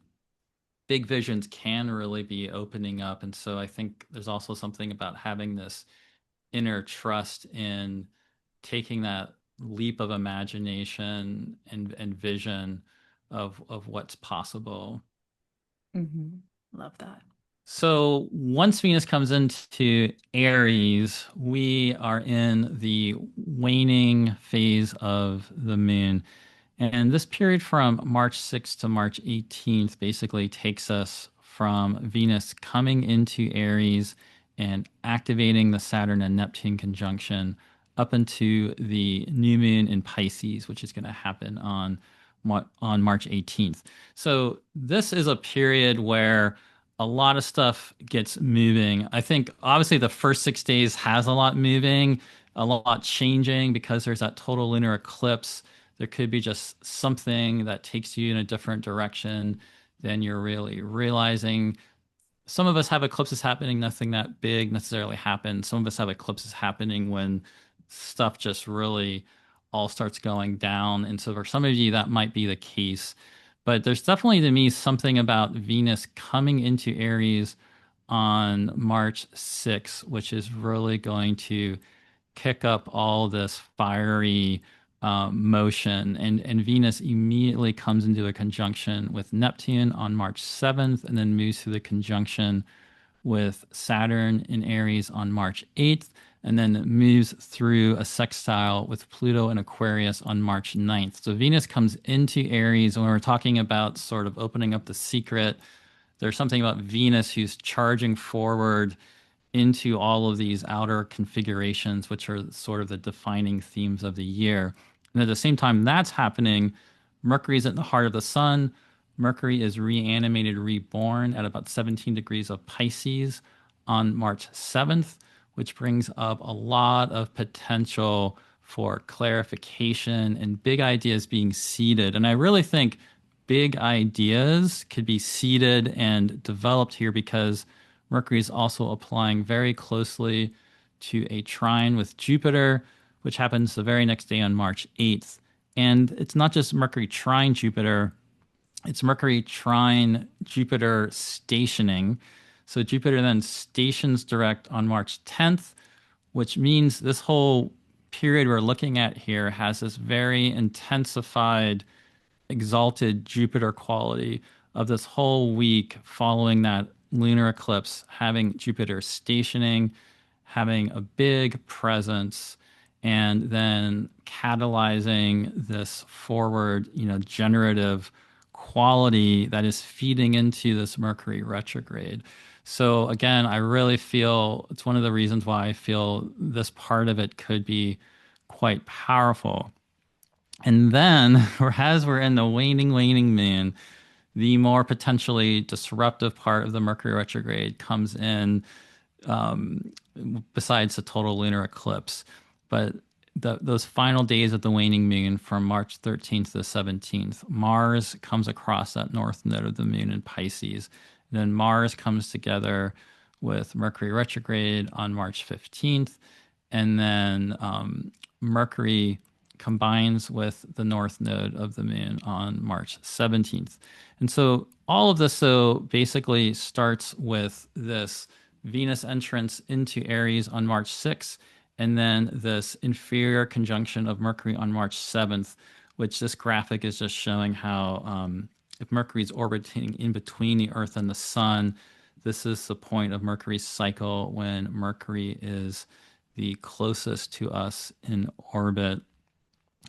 big visions can really be opening up. And so I think there's also something about having this inner trust in taking that leap of imagination and vision of what's possible. Hmm. Love that. So once Venus comes into Aries, we are in the waning phase of the moon. And this period from March 6th to March 18th basically takes us from Venus coming into Aries and activating the Saturn and Neptune conjunction up into the new moon in Pisces, which is going to happen on March 18th. So this is a period where a lot of stuff gets moving. I think obviously the first 6 days has a lot moving, a lot changing because there's that total lunar eclipse. There could be just something that takes you in a different direction than you're really realizing. Some of us have eclipses happening, nothing that big necessarily happens. Some of us have eclipses happening when stuff just really all starts going down. And so for some of you, that might be the case. But there's definitely to me something about Venus coming into Aries on March 6th, which is really going to kick up all this fiery motion. And Venus immediately comes into a conjunction with Neptune on March 7th and then moves through the conjunction with Saturn in Aries on March 8th, and then moves through a sextile with Pluto in Aquarius on March 9th. So Venus comes into Aries, and when we're talking about sort of opening up the secret, there's something about Venus who's charging forward into all of these outer configurations, which are sort of the defining themes of the year. And at the same time that's happening, Mercury's at the heart of the sun. Mercury is reanimated, reborn at about 17 degrees of Pisces on March 7th, which brings up a lot of potential for clarification and big ideas being seeded. And I really think big ideas could be seeded and developed here because Mercury is also applying very closely to a trine with Jupiter, which happens the very next day on March 8th. And it's not just Mercury trine Jupiter, it's Mercury trine Jupiter stationing. So Jupiter then stations direct on March 10th, which means this whole period we're looking at here has this very intensified exalted Jupiter quality of this whole week following that lunar eclipse, having Jupiter stationing, having a big presence, and then catalyzing this forward, generative quality that is feeding into this Mercury retrograde. So again, I really feel it's one of the reasons why I feel this part of it could be quite powerful. And then, as we're in the waning moon, the more potentially disruptive part of the Mercury retrograde comes in, um, besides the total lunar eclipse. But those final days of the waning moon from March 13th to the 17th, Mars comes across that north node of the moon in Pisces. And then Mars comes together with Mercury retrograde on March 15th. And then Mercury combines with the north node of the moon on March 17th. And so all of this, so basically starts with this Venus entrance into Aries on March 6th, and then this inferior conjunction of Mercury on March 7th, which this graphic is just showing how if Mercury is orbiting in between the Earth and the Sun, this is the point of Mercury's cycle when Mercury is the closest to us in orbit.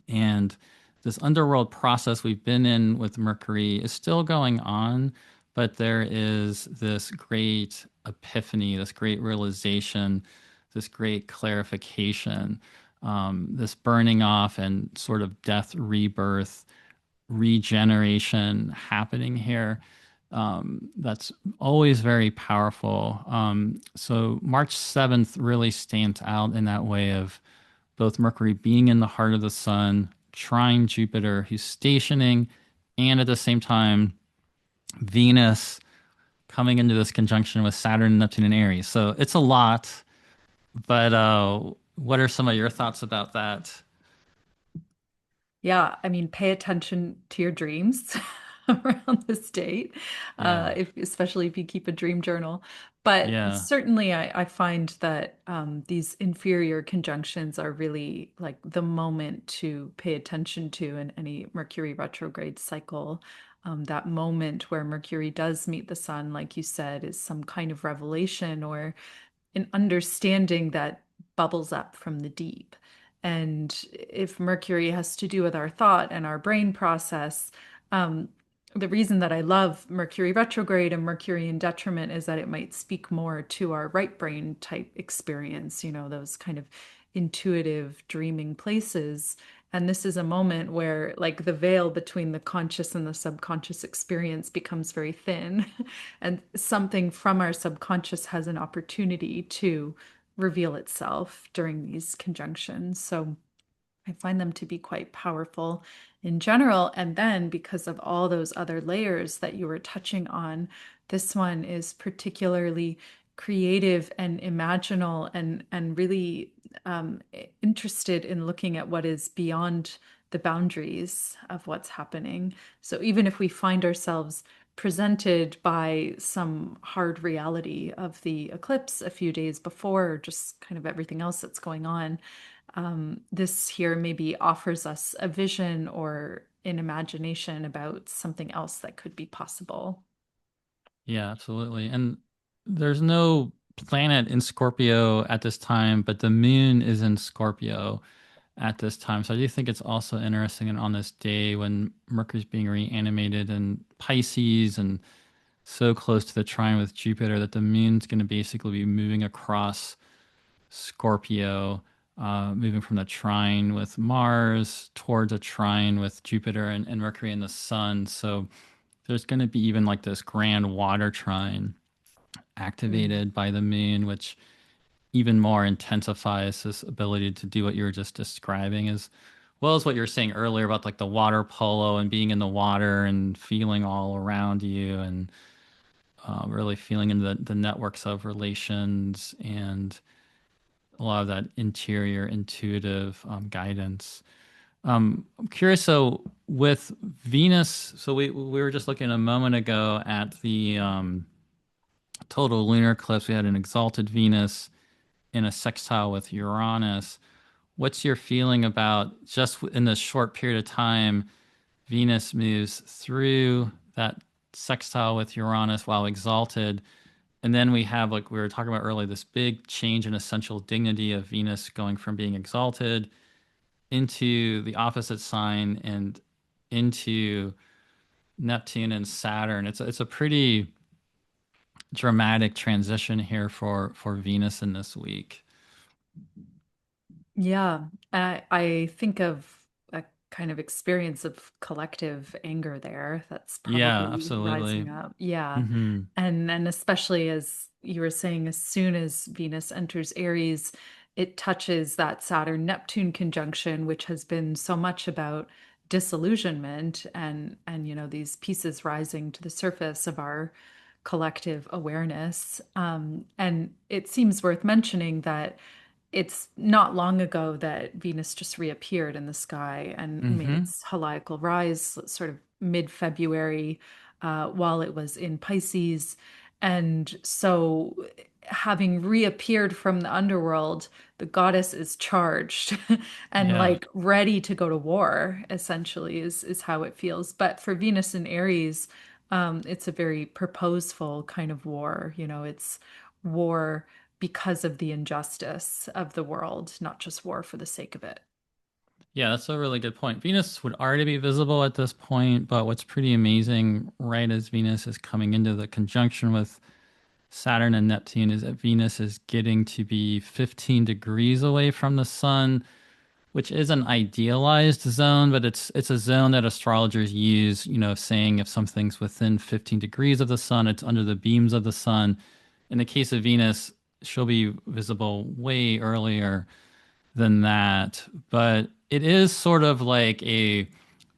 And this underworld process we've been in with Mercury is still going on, but there is this great epiphany, this great realization, this great clarification, this burning off and sort of death, rebirth, regeneration happening here. That's always very powerful. So March 7th really stands out in that way of both Mercury being in the heart of the sun, trine Jupiter, who's stationing, and at the same time, Venus coming into this conjunction with Saturn and Neptune and Aries. So it's a lot, but what are some of your thoughts about that? Yeah, I mean, pay attention to your dreams around this date, Yeah, especially if you keep a dream journal. But yeah, certainly, I find that these inferior conjunctions are really like the moment to pay attention to in any Mercury retrograde cycle. That moment where Mercury does meet the sun, like you said, is some kind of revelation or an understanding that bubbles up from the deep. And if Mercury has to do with our thought and our brain process, um, the reason that I love Mercury retrograde and Mercury in detriment is that it might speak more to our right brain type experience, those kind of intuitive dreaming places. And this is a moment where, like, the veil between the conscious and the subconscious experience becomes very thin, and something from our subconscious has an opportunity to reveal itself during these conjunctions. So I find them to be quite powerful in general. And then, because of all those other layers that you were touching on, this one is particularly creative and imaginal and really interested in looking at what is beyond the boundaries of what's happening. So even if we find ourselves presented by some hard reality of the eclipse a few days before, or just kind of everything else that's going on, this here maybe offers us a vision or an imagination about something else that could be possible. Yeah, absolutely. And there's no planet in Scorpio at this time, but the moon is in Scorpio at this time. So I do think it's also interesting and on this day when Mercury's being reanimated in Pisces and so close to the trine with Jupiter that the moon's going to basically be moving across Scorpio, moving from the trine with Mars towards a trine with Jupiter and Mercury and the Sun. So there's going to be even like this grand water trine Mm. activated by the moon, which even more intensifies this ability to do what you were just describing, as well as what you were saying earlier about like the water polo and being in the water and feeling all around you and really feeling in the networks of relations and a lot of that interior intuitive guidance. I'm curious, so with Venus, so we were just looking a moment ago at the total lunar eclipse. We had an exalted Venus in a sextile with Uranus. What's your feeling about just in this short period of time, Venus moves through that sextile with Uranus while exalted? And then we have, like we were talking about earlier, this big change in essential dignity of Venus going from being exalted into the opposite sign and into Neptune and Saturn. It's a pretty dramatic transition here for Venus in this week. Yeah, I think of a kind of experience of collective anger there that's Yeah, probably absolutely. rising up. Yeah. Hmm. And especially as you were saying, as soon as Venus enters Aries, it touches that Saturn Neptune conjunction, which has been so much about disillusionment and these pieces rising to the surface of our collective awareness. And it seems worth mentioning that it's not long ago that Venus just reappeared in the sky and made Hmm. its heliacal rise sort of mid-February, while it was in Pisces. And so, having reappeared from the underworld, the goddess is charged and Yeah. like ready to go to war, essentially, is how it feels. But for Venus and Aries, it's a very purposeful kind of war. It's war because of the injustice of the world, not just war for the sake of it. Yeah, that's a really good point. Venus would already be visible at this point, but what's pretty amazing, right as Venus is coming into the conjunction with Saturn and Neptune, is that Venus is getting to be 15 degrees away from the sun, which is an idealized zone, but it's a zone that astrologers use, saying if something's within 15 degrees of the sun, it's under the beams of the sun. In the case of Venus, she'll be visible way earlier than that, but it is sort of like a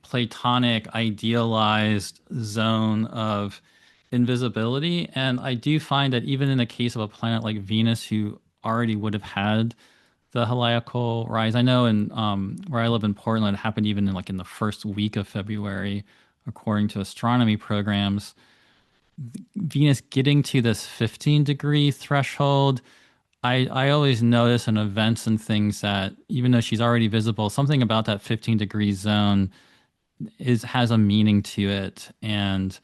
platonic idealized zone of invisibility. And I do find that even in the case of a planet like Venus, who already would have had the heliacal rise, I know in where I live in Portland, it happened even in the first week of February, according to astronomy programs. Venus getting to this 15-degree threshold, I always notice in events and things that even though she's already visible, something about that 15-degree zone is has a meaning to it. And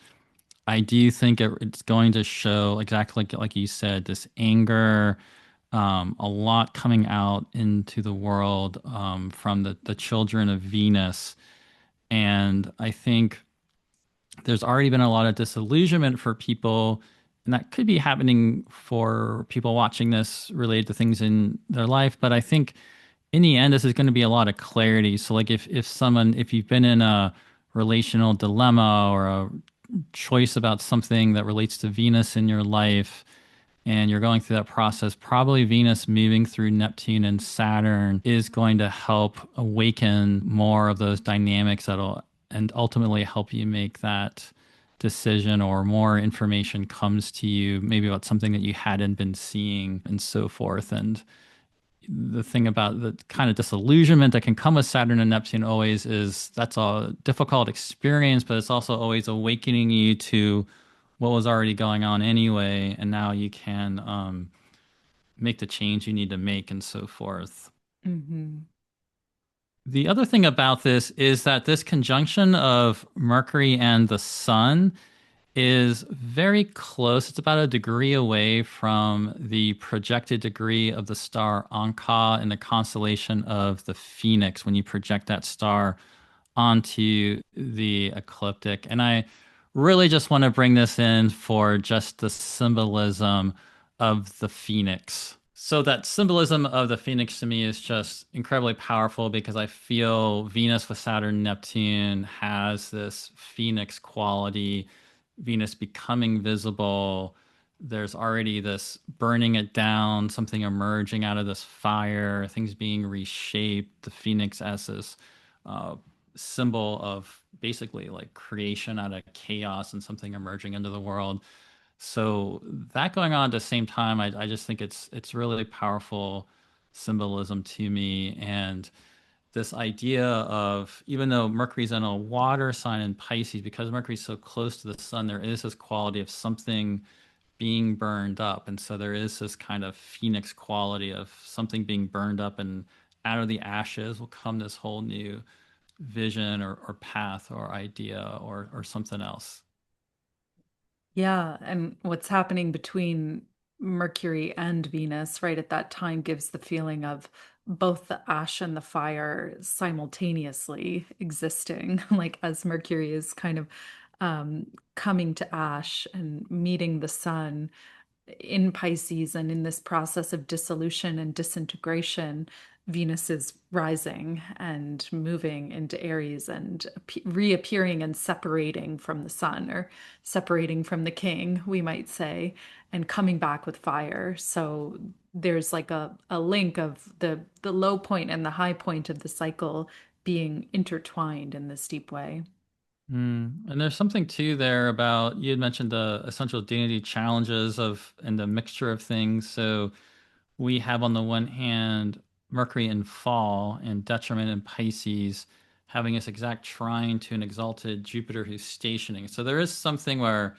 I do think it's going to show exactly like you said, this anger, a lot coming out into the world from the children of Venus. And I think there's already been a lot of disillusionment for people, and that could be happening for people watching this related to things in their life. But I think in the end, this is going to be a lot of clarity. So, like, if you've been in a relational dilemma or a choice about something that relates to Venus in your life, and you're going through that process, probably Venus moving through Neptune and Saturn is going to help awaken more of those dynamics that'll and ultimately help you make that decision, or more information comes to you maybe about something that you hadn't been seeing and so forth. And the thing about the kind of disillusionment that can come with Saturn and Neptune always is that's a difficult experience, but it's also always awakening you to what was already going on anyway, and now you can make the change you need to make and so forth. Hmm. The other thing about this is that this conjunction of Mercury and the Sun is very close. It's about a degree away from the projected degree of the star Anka in the constellation of the Phoenix when you project that star onto the ecliptic. And I really just want to bring this in for just the symbolism of the Phoenix. So that symbolism of the Phoenix to me is just incredibly powerful because I feel Venus with Saturn, Neptune has this Phoenix quality, Venus becoming visible. There's already this burning it down, something emerging out of this fire, things being reshaped. The Phoenix as this uh, symbol of basically like creation out of chaos and something emerging into the world. So that going on at the same time, I just think it's really powerful symbolism to me. And this idea of, even though Mercury's in a water sign in Pisces, because Mercury's so close to the sun, there is this quality of something being burned up. And so there is this kind of phoenix quality of something being burned up, and out of the ashes will come this whole new vision or path or idea or something else. Yeah, and what's happening between Mercury and Venus right at that time gives the feeling of both the ash and the fire simultaneously existing, like as Mercury is kind of coming to ash and meeting the sun in Pisces, and in this process of dissolution and disintegration, Venus is rising and moving into Aries and reappearing and separating from the sun, or separating from the king, we might say, and coming back with fire. So there's like a link of the low point and the high point of the cycle being intertwined in this deep way. And there's something too there about, you had mentioned the essential dignity challenges of and the mixture of things. So we have on the one hand Mercury in fall and detriment in Pisces, having this exact trine to an exalted Jupiter who's stationing. So there is something where,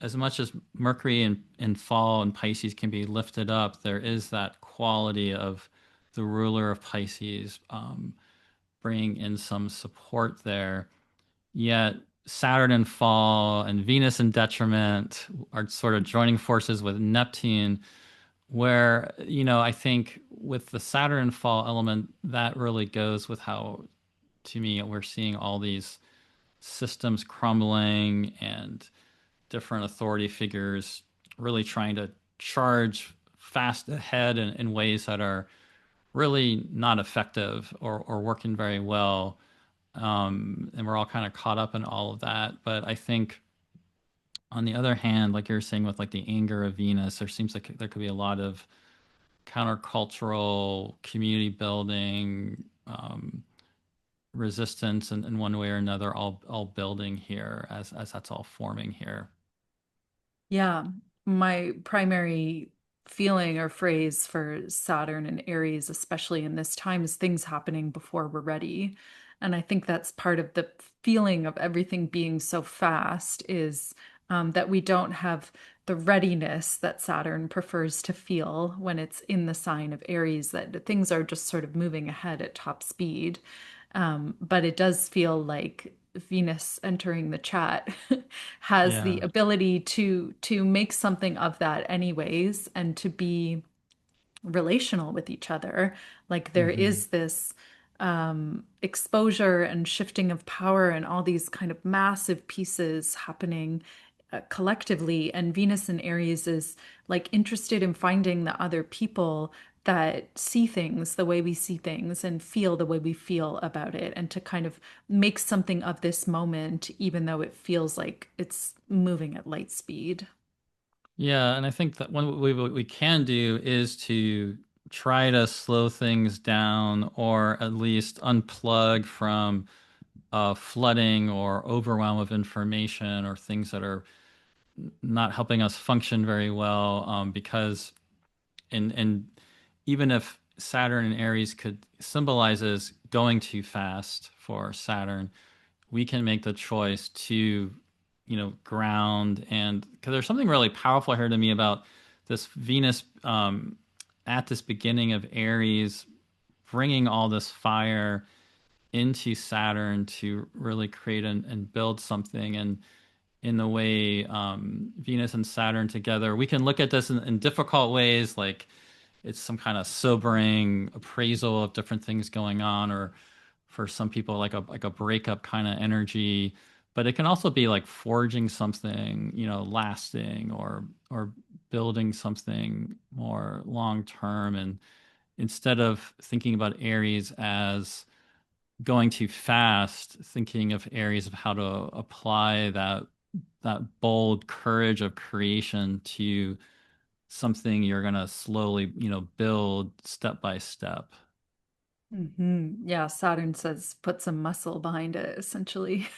as much as Mercury in fall and Pisces can be lifted up, there is that quality of the ruler of Pisces bringing in some support there. Yet Saturn in fall and Venus in detriment are sort of joining forces with Neptune, where, I think with the Saturn in fall element, that really goes with how, to me, we're seeing all these systems crumbling and different authority figures really trying to charge fast ahead in ways that are really not effective or working very well. And we're all kind of caught up in all of that. But I think on the other hand, like you're saying with like the anger of Venus, there seems like there could be a lot of countercultural community building, resistance in one way or another, all building here as that's all forming here. Yeah, my primary feeling or phrase for Saturn and Aries, especially in this time, is things happening before we're ready. And I think that's part of the feeling of everything being so fast is that we don't have the readiness that Saturn prefers to feel when it's in the sign of Aries, that things are just sort of moving ahead at top speed. But it does feel like Venus entering the chat has the Yeah. ability to make something of that anyways, and to be relational with each other. Like there Hmm. is this exposure and shifting of power and all these kind of massive pieces happening collectively. And Venus in Aries is like interested in finding the other people that see things the way we see things and feel the way we feel about it, and to kind of make something of this moment, even though it feels like it's moving at light speed. Yeah, and I think that what we can do is to try to slow things down or at least unplug from flooding or overwhelm of information or things that are not helping us function very well. Because and even if Saturn and Aries could symbolizes going too fast for Saturn, we can make the choice to, ground. And because there's something really powerful here to me about this Venus at this beginning of Aries, bringing all this fire into Saturn to really create and build something. And in the way Venus and Saturn together, we can look at this in difficult ways, like it's some kind of sobering appraisal of different things going on, or for some people like a breakup kind of energy. But it can also be like forging something, lasting, or building something more long term. And instead of thinking about Aries as going too fast, thinking of Aries of how to apply that bold courage of creation to something you're gonna slowly, build step by step. Yeah, Saturn says put some muscle behind it, essentially.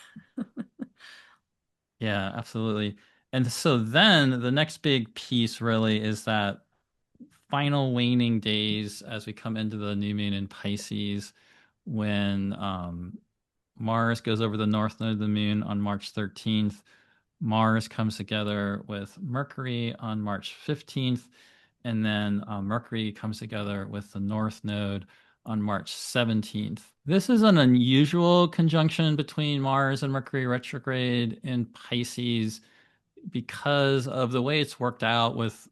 Yeah, absolutely. And so then the next big piece really is that final waning days as we come into the new moon in Pisces, when Mars goes over the north node of the moon on March 13th. Mars comes together with Mercury on March 15th, and then Mercury comes together with the North Node on March 17th. This is an unusual conjunction between Mars and Mercury retrograde in Pisces because of the way it's worked out with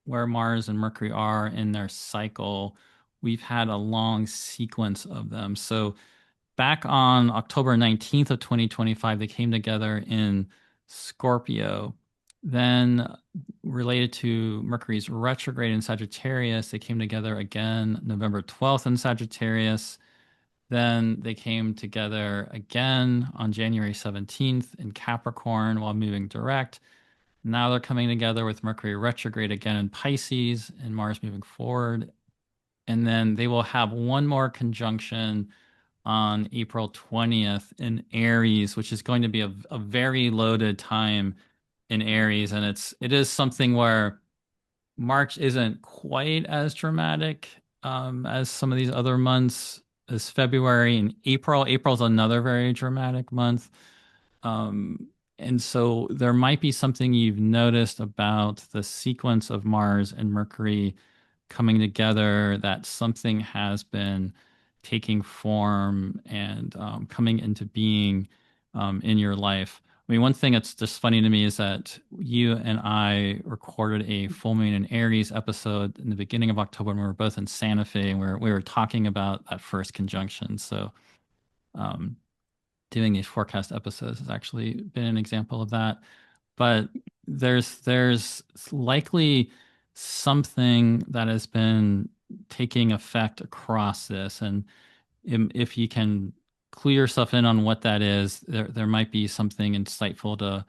where Mars and Mercury are in their cycle. We've had a long sequence of them. So back on October 19th of 2025, they came together in Scorpio. Then, related to Mercury's retrograde in Sagittarius, they came together again November 12th in Sagittarius. Then they came together again on January 17th in Capricorn while moving direct. Now they're coming together with Mercury retrograde again in Pisces and Mars moving forward. And then they will have one more conjunction on April 20th in Aries, which is going to be a very loaded time in Aries. And it is something where March isn't quite as dramatic as some of these other months, as February and April. April's another very dramatic month. And so there might be something you've noticed about the sequence of Mars and Mercury coming together, that something has been taking form and coming into being in your life. I mean, one thing that's just funny to me is that you and I recorded a full moon in Aries episode in the beginning of October when we were both in Santa Fe, and we were talking about that first conjunction. So, um, doing these forecast episodes has actually been an example of that. But there's likely something that has been taking effect across this, and if you can clue yourself in on what that is, there might be something insightful to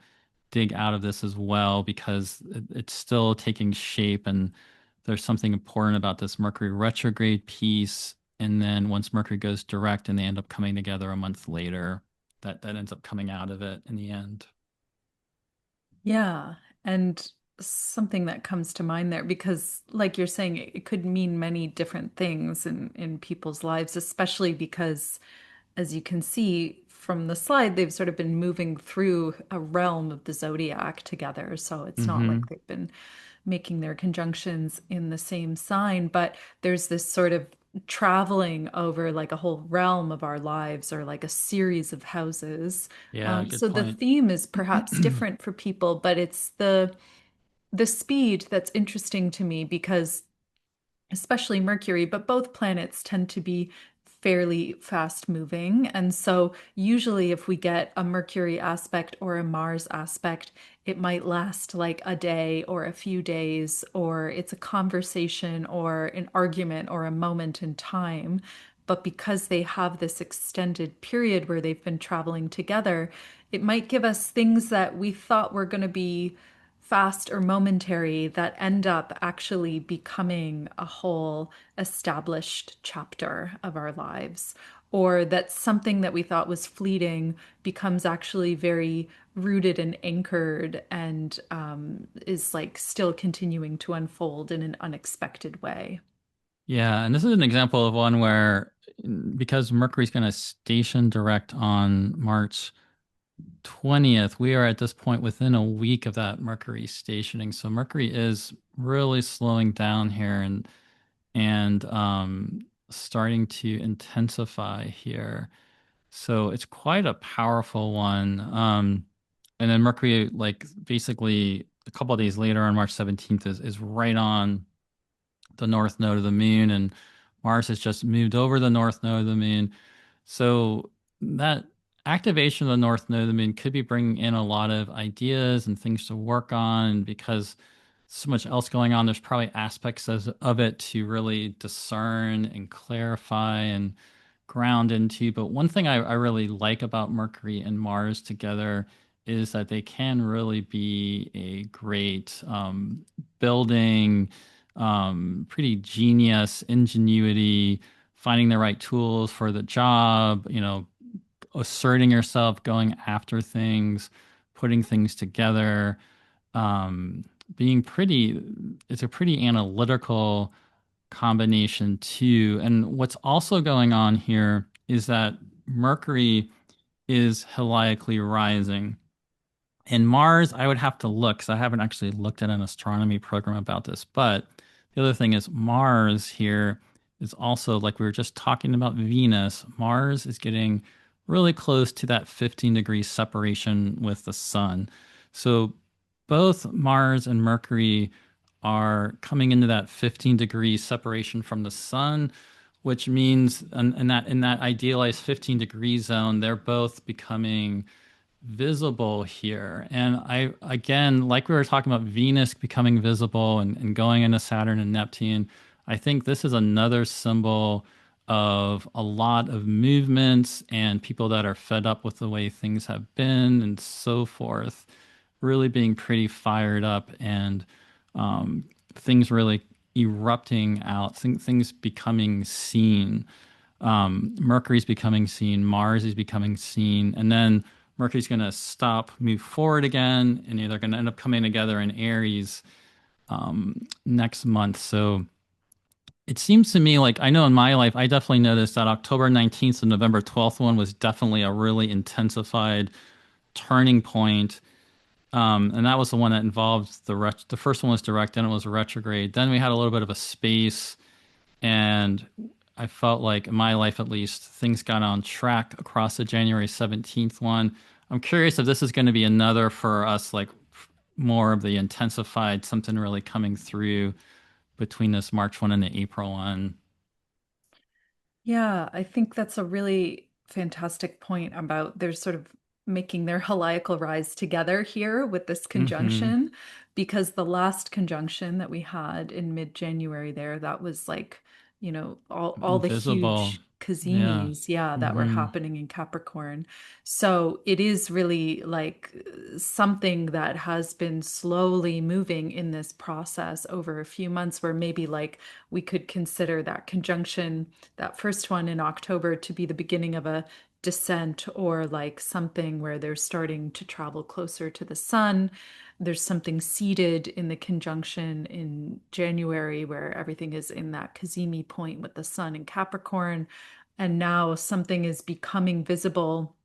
dig out of this as well, because it's still taking shape, and there's something important about this Mercury retrograde piece. And then once Mercury goes direct and they end up coming together a month later, that ends up coming out of it in the end. Yeah, and something that comes to mind there, because like you're saying, it could mean many different things in people's lives, especially because as you can see from the slide, they've sort of been moving through a realm of the zodiac together. So it's not like Hmm. they've been making their conjunctions in the same sign, but there's this sort of traveling over like a whole realm of our lives, or like a series of houses. Yeah, good So the point. theme is perhaps different for people, but it's the speed that's interesting to me, because especially Mercury, but both planets tend to be fairly fast moving. And so, usually, if we get a Mercury aspect or a Mars aspect, it might last like a day or a few days, or it's a conversation or an argument or a moment in time. But because they have this extended period where they've been traveling together, it might give us things that we thought were going to be fast or momentary that end up actually becoming a whole established chapter of our lives. Or that something that we thought was fleeting becomes actually very rooted and anchored and is like still continuing to unfold in an unexpected way. Yeah, and this is an example of one where because Mercury's going to station direct on March 20th, we are at this point within a week of that Mercury stationing. So Mercury is really slowing down here and starting to intensify here. So it's quite a powerful one. And then Mercury, like basically a couple of days later on March 17th, is right on the north node of the moon, and Mars has just moved over the north node of the moon. So that activation of the north node of the moon could be bringing in a lot of ideas and things to work on because so much else going on. There's probably aspects of it to really discern and clarify and ground into. But one thing I really like about Mercury and Mars together is that they can really be a great building, pretty genius ingenuity, finding the right tools for the job, asserting yourself, going after things, putting things together, um, being pretty, it's a pretty analytical combination too. And what's also going on here is that Mercury is heliacally rising. And Mars, I would have to look because I haven't actually looked at an astronomy program about this. But the other thing is, Mars here is also, like we were just talking about Venus, Mars is getting really close to that 15-degree separation with the sun. So both Mars and Mercury are coming into that 15-degree separation from the sun, which means in that idealized 15-degree zone, they're both becoming visible here. And I, again, like we were talking about Venus becoming visible and going into Saturn and Neptune, I think this is another symbol of a lot of movements and people that are fed up with the way things have been and so forth, really being pretty fired up and um, things really erupting out, things becoming seen. Mercury's becoming seen, Mars is becoming seen, and then Mercury's going to stop, move forward again, and they're going to end up coming together in Aries next month. So it seems to me like I know in my life, I definitely noticed that October 19th and November 12th one was definitely a really intensified turning point. And that was the one that involved the first one was direct, then it was retrograde. Then we had a little bit of a space and I felt like in my life at least things got on track across the January 17th one. I'm curious if this is going to be another for us, like more of the intensified something really coming through between this March one and the April one. Yeah, I think that's a really fantastic point about they're sort of making their heliacal rise together here with this Hmm. conjunction, because the last conjunction that we had in mid-January there, that was like, all the Invisible. huge Yeah. cazinis, yeah, that were Hmm. happening in Capricorn. So it is really like something that has been slowly moving in this process over a few months, where maybe like we could consider that conjunction, that first one in October, to be the beginning of a descent, or like something where they're starting to travel closer to the sun. There's something seated in the conjunction in January where everything is in that Cazimi point with the sun in Capricorn. And now something is becoming visible,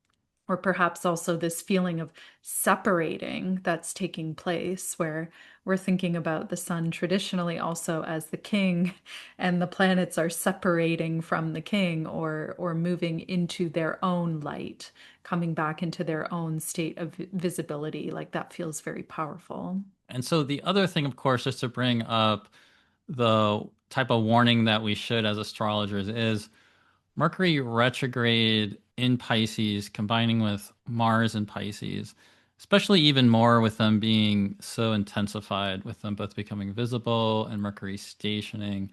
or perhaps also this feeling of separating that's taking place, where we're thinking about the sun traditionally also as the king, and the planets are separating from the king, or moving into their own light, coming back into their own state of visibility. Like that feels very powerful. And so the other thing, of course, just to bring up the type of warning that we should as astrologers is Mercury retrograde in Pisces, combining with Mars in Pisces, especially even more with them being so intensified, with them both becoming visible and Mercury stationing.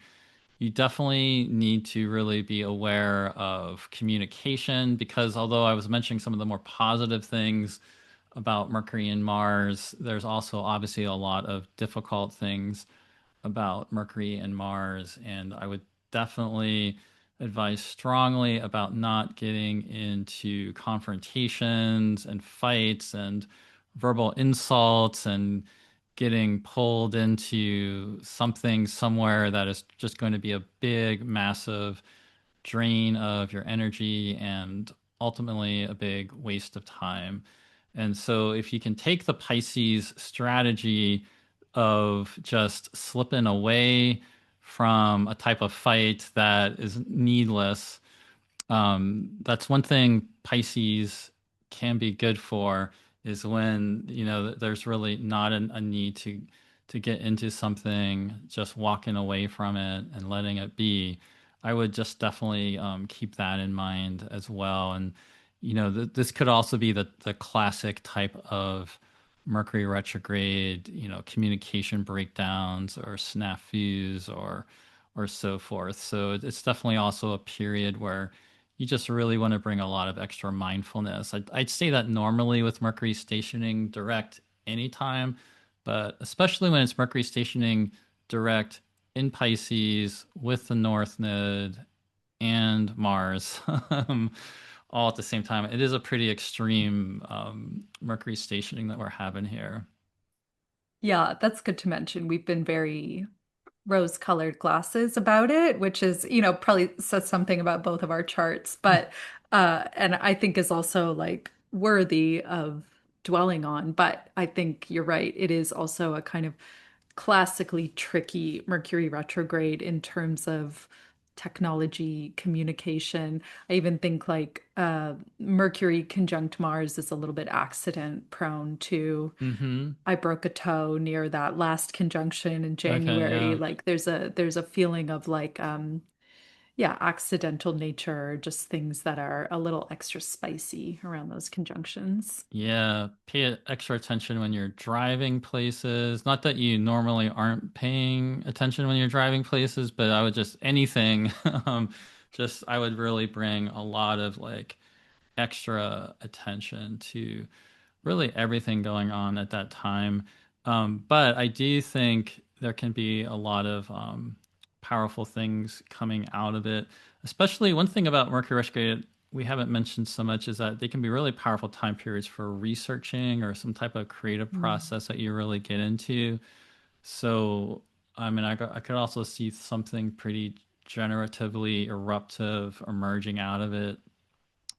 You definitely need to really be aware of communication because although I was mentioning some of the more positive things about Mercury and Mars, there's also obviously a lot of difficult things about Mercury and Mars, and I would definitely advise strongly about not getting into confrontations and fights and verbal insults and getting pulled into something somewhere that is just going to be a big, massive drain of your energy and ultimately a big waste of time. And so, if you can take the Pisces strategy of just slipping away from a type of fight that is needless, that's one thing Pisces can be good for is when, there's really not a need to get into something, just walking away from it and letting it be. I would just definitely keep that in mind as well. And, this could also be the classic type of Mercury retrograde, communication breakdowns or snafus or so forth. So it's definitely also a period where you just really want to bring a lot of extra mindfulness. I'd say that normally with Mercury stationing direct anytime, but especially when it's Mercury stationing direct in Pisces with the North Node and Mars all at the same time. It is a pretty extreme Mercury stationing that we're having here. Yeah, that's good to mention. We've been very rose-colored glasses about it, which is, probably says something about both of our charts, but and I think is also like worthy of dwelling on. But I think you're right. It is also a kind of classically tricky Mercury retrograde in terms of technology, communication. I even think like Mercury conjunct Mars is a little bit accident prone too. Mm-hmm. I broke a toe near that last conjunction in Okay, January. yeah. Like there's a feeling of like yeah, accidental nature, just things that are a little extra spicy around those conjunctions. Yeah, pay extra attention when you're driving places. Not that you normally aren't paying attention when you're driving places, but I would just anything, just I would really bring a lot of like extra attention to really everything going on at that time. But I do think there can be a lot of powerful things coming out of it. Especially one thing about Mercury retrograde we haven't mentioned so much is that they can be really powerful time periods for researching or some type of creative Mm. process that you really get into. So, I mean, I could also see something pretty generatively eruptive emerging out of it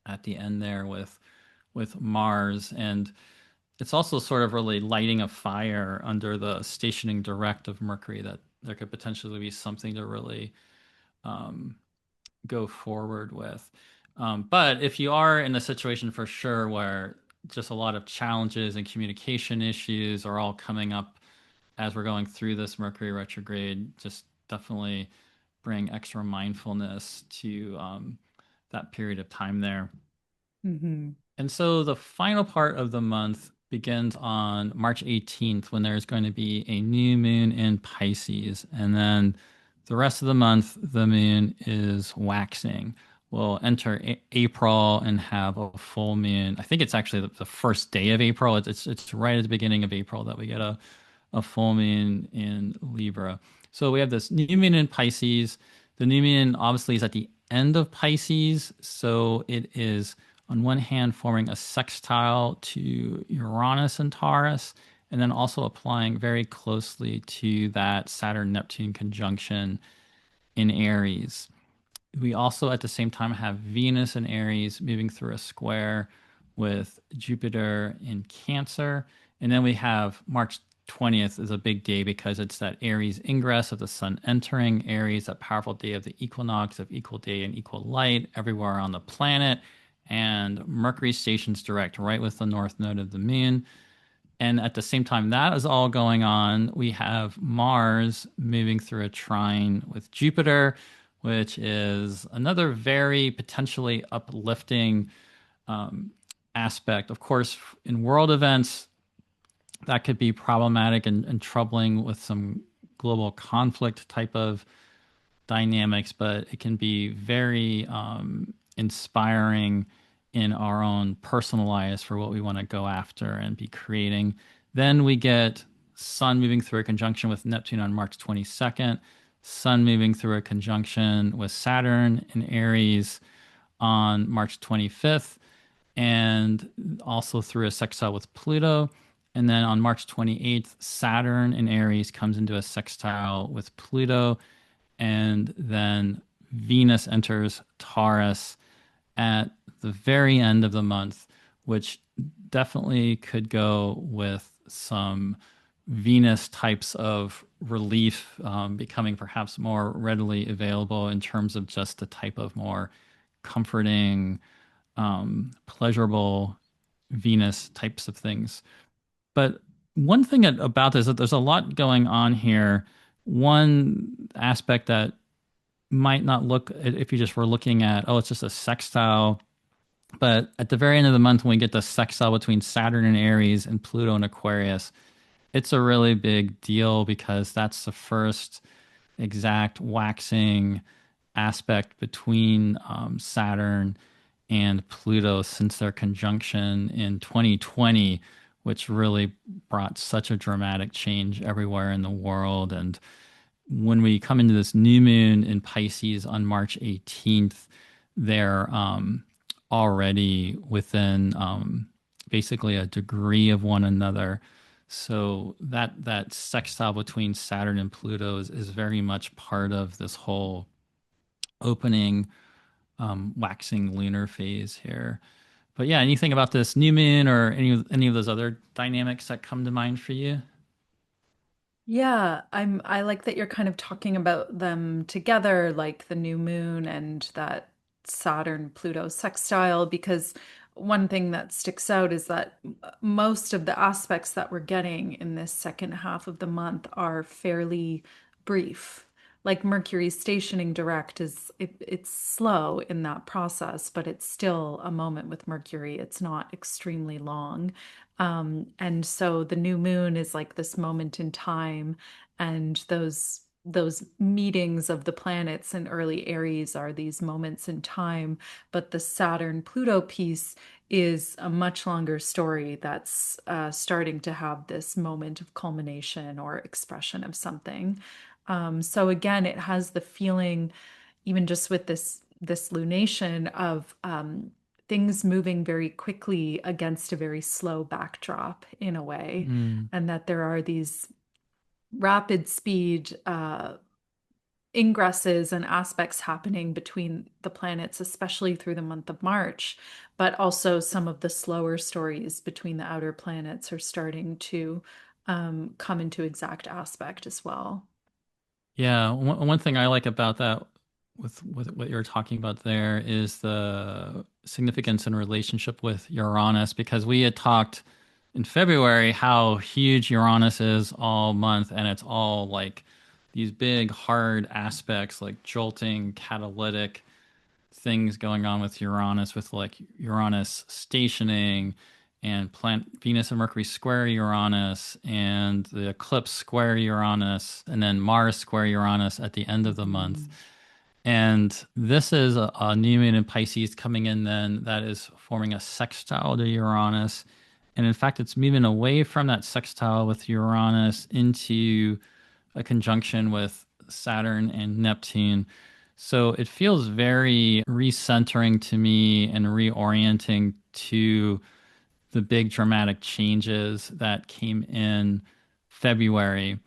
at the end there with Mars, and it's also sort of really lighting a fire under the stationing direct of Mercury that there could potentially be something to really um, go forward with. But if you are in a situation for sure where just a lot of challenges and communication issues are all coming up as we're going through this Mercury retrograde, just definitely bring extra mindfulness to that period of time there. Hmm. And so the final part of the month begins on March 18th when there's going to be a new moon in Pisces. And then the rest of the month, the moon is waxing. We'll enter April and have a full moon. I think it's actually the first day of April. It's right at the beginning of April that we get a full moon in Libra. So we have this new moon in Pisces. The new moon obviously is at the end of Pisces. So it is, on one hand, forming a sextile to Uranus and Taurus, and then also applying very closely to that Saturn Neptune conjunction in Aries. We also at the same time have Venus and Aries moving through a square with Jupiter in Cancer. And then we have March 20th is a big day because it's that Aries ingress of the sun entering Aries, that powerful day of the equinox of equal day and equal light everywhere on the planet. And Mercury stations direct right with the north node of the moon. And at the same time that is all going on, we have Mars moving through a trine with Jupiter, which is another very potentially uplifting um, aspect. Of course, in world events, that could be problematic and troubling with some global conflict type of dynamics, but it can be very inspiring in our own personal lives for what we want to go after and be creating. Then we get Sun moving through a conjunction with Neptune on March 22nd, Sun moving through a conjunction with Saturn in Aries on March 25th, and also through a sextile with Pluto. And then on March 28th, Saturn in Aries comes into a sextile with Pluto, and then Venus enters Taurus at the very end of the month, which definitely could go with some Venus types of relief becoming perhaps more readily available in terms of just the type of more comforting, pleasurable Venus types of things. But one thing about this is that there's a lot going on here. One aspect that might not look, if you just were looking at, oh, it's just a sextile. But at the very end of the month, when we get the sextile between Saturn and Aries and Pluto and Aquarius, it's a really big deal because that's the first exact waxing aspect between Saturn and Pluto since their conjunction in 2020, which really brought such a dramatic change everywhere in the world. And when we come into this new moon in Pisces on March 18th, they're already within basically a degree of one another. So that sextile between Saturn and Pluto is very much part of this whole opening waxing lunar phase here. But yeah, anything about this new moon or any of those other dynamics that come to mind for you? Yeah, I like that you're kind of talking about them together, like the new moon and that Saturn Pluto sextile, because one thing that sticks out is that most of the aspects that we're getting in this second half of the month are fairly brief. Like Mercury stationing direct it's slow in that process, but it's still a moment with Mercury. It's not extremely long. And so the new moon is like this moment in time, and those meetings of the planets in early Aries are these moments in time. But the Saturn Pluto piece is a much longer story that's starting to have this moment of culmination or expression of something. So again, it has the feeling, even just with this lunation, of things moving very quickly against a very slow backdrop in a way, Mm. and that there are these rapid speed ingresses and aspects happening between the planets, especially through the month of March, but also some of the slower stories between the outer planets are starting to come into exact aspect as well. Yeah, one thing I like about that with what you're talking about there is the significance and relationship with Uranus because we had talked in February how huge Uranus is all month and it's all like these big hard aspects like jolting, catalytic things going on with Uranus, with like Uranus stationing and planet Venus and Mercury square Uranus and the eclipse square Uranus and then Mars square Uranus at the end of the month. Mhm. And this is a new moon in Pisces coming in then that is forming a sextile to Uranus. And in fact, it's moving away from that sextile with Uranus into a conjunction with Saturn and Neptune. So it feels very recentering to me and reorienting to the big dramatic changes that came in February.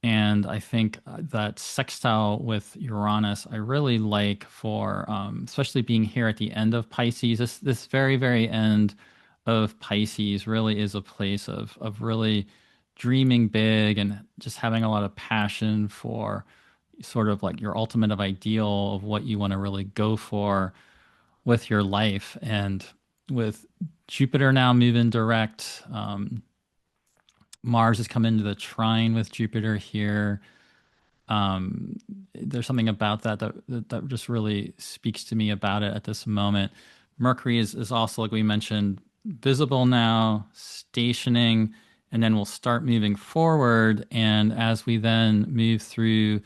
And I think that sextile with Uranus, I really like for, especially being here at the end of Pisces. This very, very end of Pisces really is a place of really dreaming big and just having a lot of passion for sort of like your ultimate of ideal of what you want to really go for with your life. And with Jupiter now moving direct, Mars has come into the trine with Jupiter here. Um, there's something about that just really speaks to me about it at this moment. Mercury is also, like we mentioned, visible now, stationing, and then we'll start moving forward. And as we then move through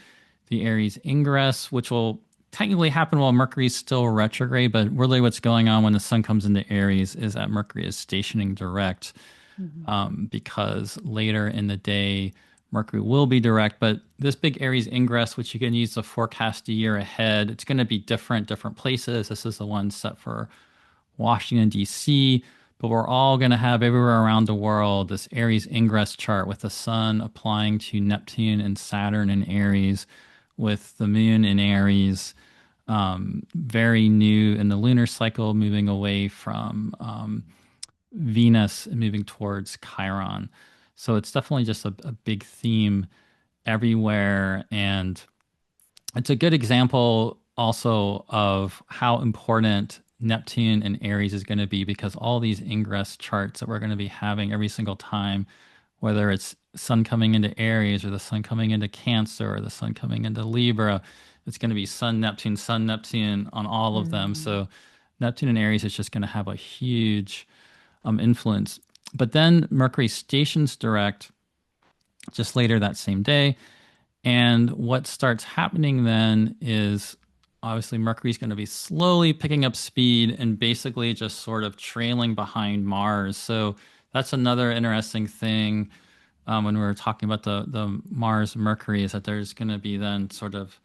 the Aries ingress, which will technically happen while Mercury's still retrograde, but really what's going on when the sun comes into Aries is that Mercury is stationing direct, Mhm. because later in the day, Mercury will be direct. But this big Aries ingress, which you can use to forecast a year ahead, it's going to be different places. This is the one set for Washington, D.C., but we're all going to have everywhere around the world this Aries ingress chart with the sun applying to Neptune and Saturn in Aries, with the moon in Aries, very new in the lunar cycle, moving away from Venus and moving towards Chiron. So it's definitely just a big theme everywhere. And it's a good example also of how important Neptune and Aries is going to be, because all these ingress charts that we're going to be having every single time, whether it's sun coming into Aries or the sun coming into Cancer or the sun coming into Libra, it's going to be Sun, Neptune on all of them. Mm. So Neptune and Aries is just going to have a huge influence. But then Mercury stations direct just later that same day. And what starts happening then is obviously Mercury's going to be slowly picking up speed and basically just sort of trailing behind Mars. So that's another interesting thing, when we were talking about the Mars Mercury, is that there's going to be then sort of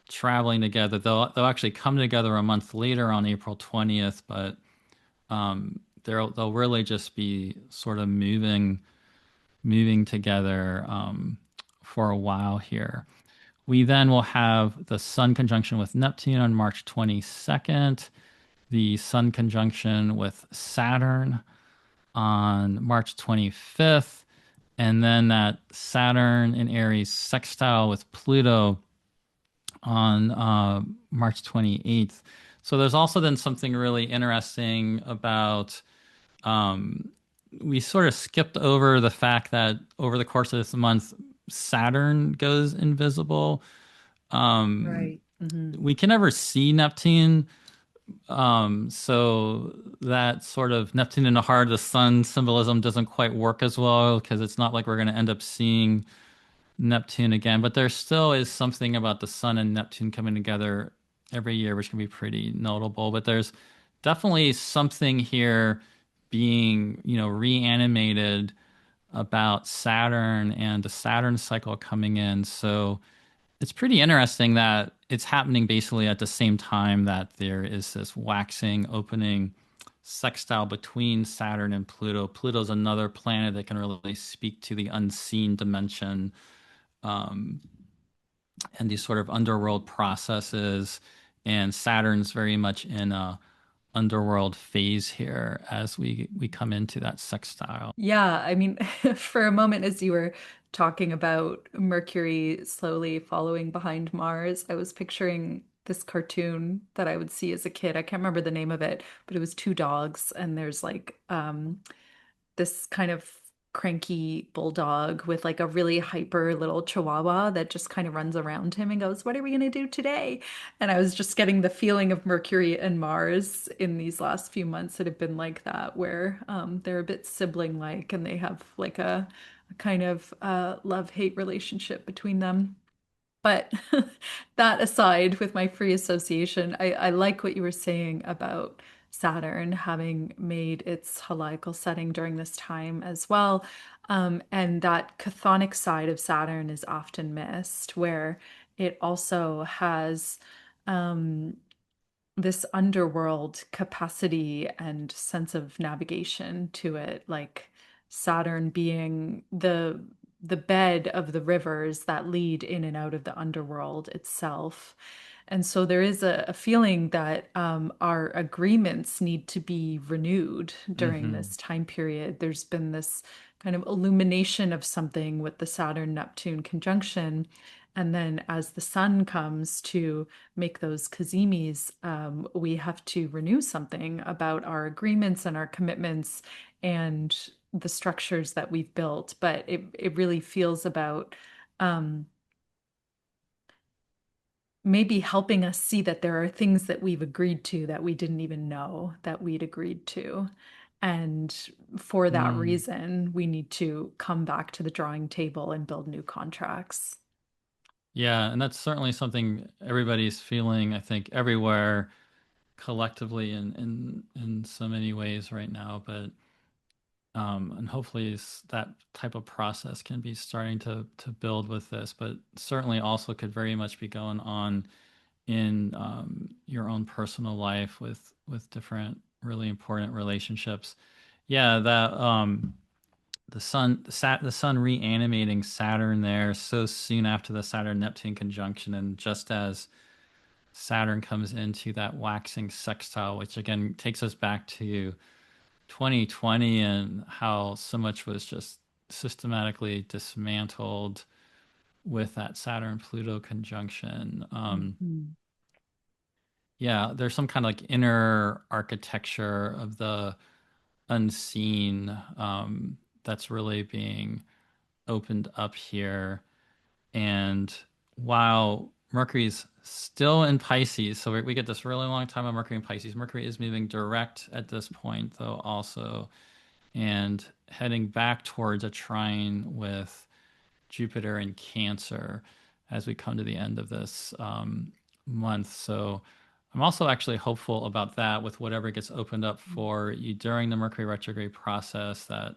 traveling together. They'll actually come together a month later on April 20th, but they'll really just be sort of moving together for a while here. We then will have the Sun conjunction with Neptune on March 22nd, the Sun conjunction with Saturn on March 25th, and then that Saturn in Aries sextile with Pluto on March 28th. So there's also then something really interesting about, um, we sort of skipped over the fact that over the course of this month, Saturn goes invisible. Um, Right. Hmm. we can never see Neptune. So that sort of Neptune in the heart of the sun symbolism doesn't quite work as well, because it's not like we're going to end up seeing Neptune again. But there still is something about the sun and Neptune coming together every year, which can be pretty notable. But there's definitely something here being, reanimated about Saturn and the Saturn cycle coming in. So it's pretty interesting that it's happening basically at the same time that there is this waxing opening sextile between Saturn and Pluto. Pluto's another planet that can really speak to the unseen dimension, and these sort of underworld processes. And Saturn's very much in a underworld phase here as we come into that sextile. Yeah, I mean, for a moment, as you were talking about Mercury slowly following behind Mars, I was picturing this cartoon that I would see as a kid. I can't remember the name of it, but it was two dogs, and there's like this kind of cranky bulldog with like a really hyper little chihuahua that just kind of runs around him and goes, "What are we going to do today?" And I was just getting the feeling of Mercury and Mars in these last few months that have been like that, where they're a bit sibling-like and they have like a kind of love-hate relationship between them. But that aside, with my free association, I like what you were saying about Saturn having made its heliacal setting during this time as well. And that chthonic side of Saturn is often missed, where it also has um, this underworld capacity and sense of navigation to it, like Saturn being the bed of the rivers that lead in and out of the underworld itself. And so there is a feeling that our agreements need to be renewed during Hmm. this time period. There's been this kind of illumination of something with the Saturn-Neptune conjunction. And then as the sun comes to make those Kazimis, we have to renew something about our agreements and our commitments and the structures that we've built. But it really feels about um, maybe helping us see that there are things that we've agreed to that we didn't even know that we'd agreed to. And for that Mm. reason, we need to come back to the drawing table and build new contracts. Yeah, and that's certainly something everybody's feeling, I think, everywhere collectively in so many ways right now. But and hopefully that type of process can be starting to build with this, but certainly also could very much be going on in your own personal life with different really important relationships. Yeah, that the sun reanimating Saturn there so soon after the Saturn Neptune conjunction, and just as Saturn comes into that waxing sextile, which again takes us back to 2020 and how so much was just systematically dismantled with that Saturn Pluto conjunction. Mhm. Yeah, there's some kind of like inner architecture of the unseen that's really being opened up here. And while Mercury's still in Pisces, so we get this really long time of Mercury in Pisces. Mercury is moving direct at this point, though, also, and heading back towards a trine with Jupiter in Cancer as we come to the end of this month. So I'm also actually hopeful about that with whatever gets opened up for you during the Mercury retrograde process, that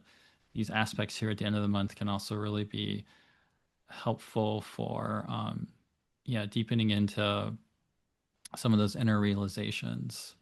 these aspects here at the end of the month can also really be helpful for, yeah, deepening into some of those inner realizations.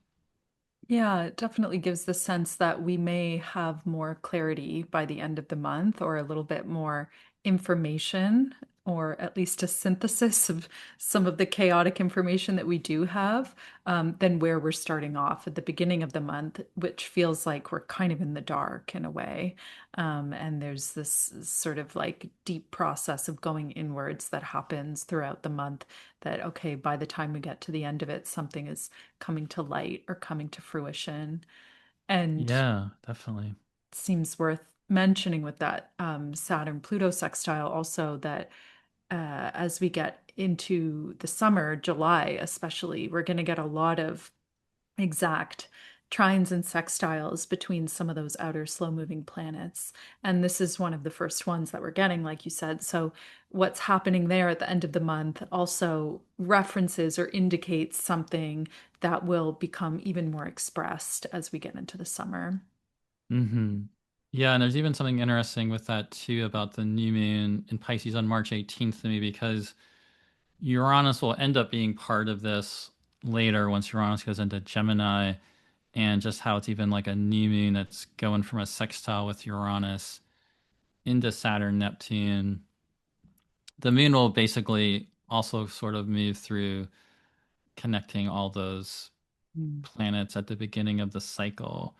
Yeah, it definitely gives the sense that we may have more clarity by the end of the month or a little bit more information, or at least a synthesis of some of the chaotic information that we do have, than where we're starting off at the beginning of the month, which feels like we're kind of in the dark in a way. And there's this sort of like deep process of going inwards that happens throughout the month that, okay, by the time we get to the end of it, something is coming to light or coming to fruition. And Yeah, definitely. it seems worth mentioning with that Saturn Pluto sextile also that as we get into the summer, July especially, we're going to get a lot of exact trines and sextiles between some of those outer slow moving planets. And this is one of the first ones that we're getting, like you said. So, what's happening there at the end of the month also references or indicates something that will become even more expressed as we get into the summer. Hmm. Yeah, and there's even something interesting with that too about the new moon in Pisces on March 18th to me, because Uranus will end up being part of this later once Uranus goes into Gemini, and just how it's even like a new moon that's going from a sextile with Uranus into Saturn, Neptune. The moon will basically also sort of move through connecting all those Mm. planets at the beginning of the cycle.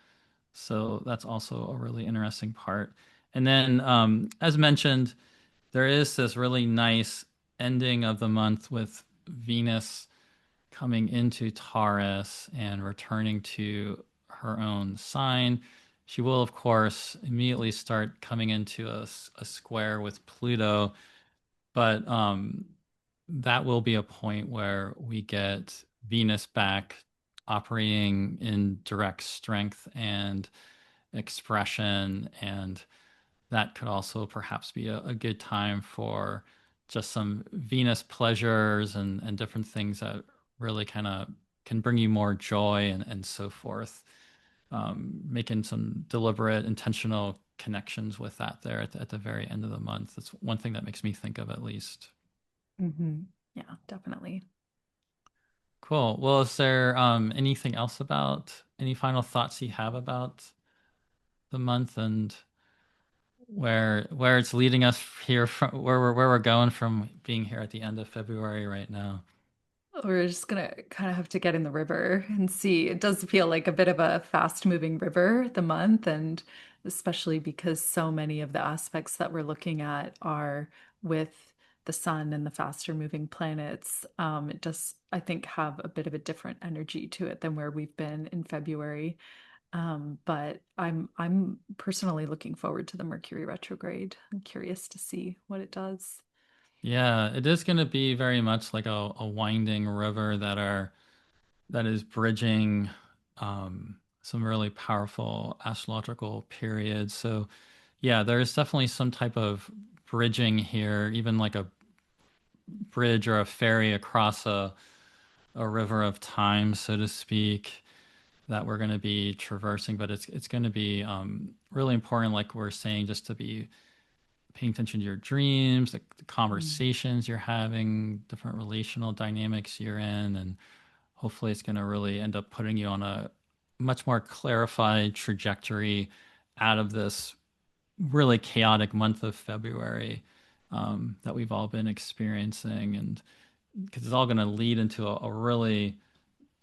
So that's also a really interesting part. And then, as mentioned, there is this really nice ending of the month with Venus coming into Taurus and returning to her own sign. She will, of course, immediately start coming into a square with Pluto, but that will be a point where we get Venus back operating in direct strength and expression, and that could also perhaps be a good time for just some Venus pleasures and different things that really kind of can bring you more joy and so forth. Making some deliberate, intentional connections with that there at the very end of the month. That's one thing that makes me think of at least. Hmm. Yeah, definitely. Cool. Well, is there anything else about any final thoughts you have about the month and where it's leading us here from where we're going from being here at the end of February right now? We're just gonna kind of have to get in the river and see. It does feel like a bit of a fast-moving river, the month, and especially because so many of the aspects that we're looking at are with the sun and the faster moving planets. It does, I think, have a bit of a different energy to it than where we've been in February. But I'm personally looking forward to the Mercury retrograde. I'm curious to see what it does. Yeah, it is going to be very much like a winding river that is bridging some really powerful astrological periods. So yeah, there is definitely some type of bridging here, even like a bridge or a ferry across a river of time, so to speak, that we're going to be traversing. But it's going to be really important, like we're saying, just to be paying attention to your dreams, the Mm. conversations you're having, different relational dynamics you're in, and hopefully it's going to really end up putting you on a much more clarified trajectory out of this really chaotic month of February that we've all been experiencing. And because it's all going to lead into a really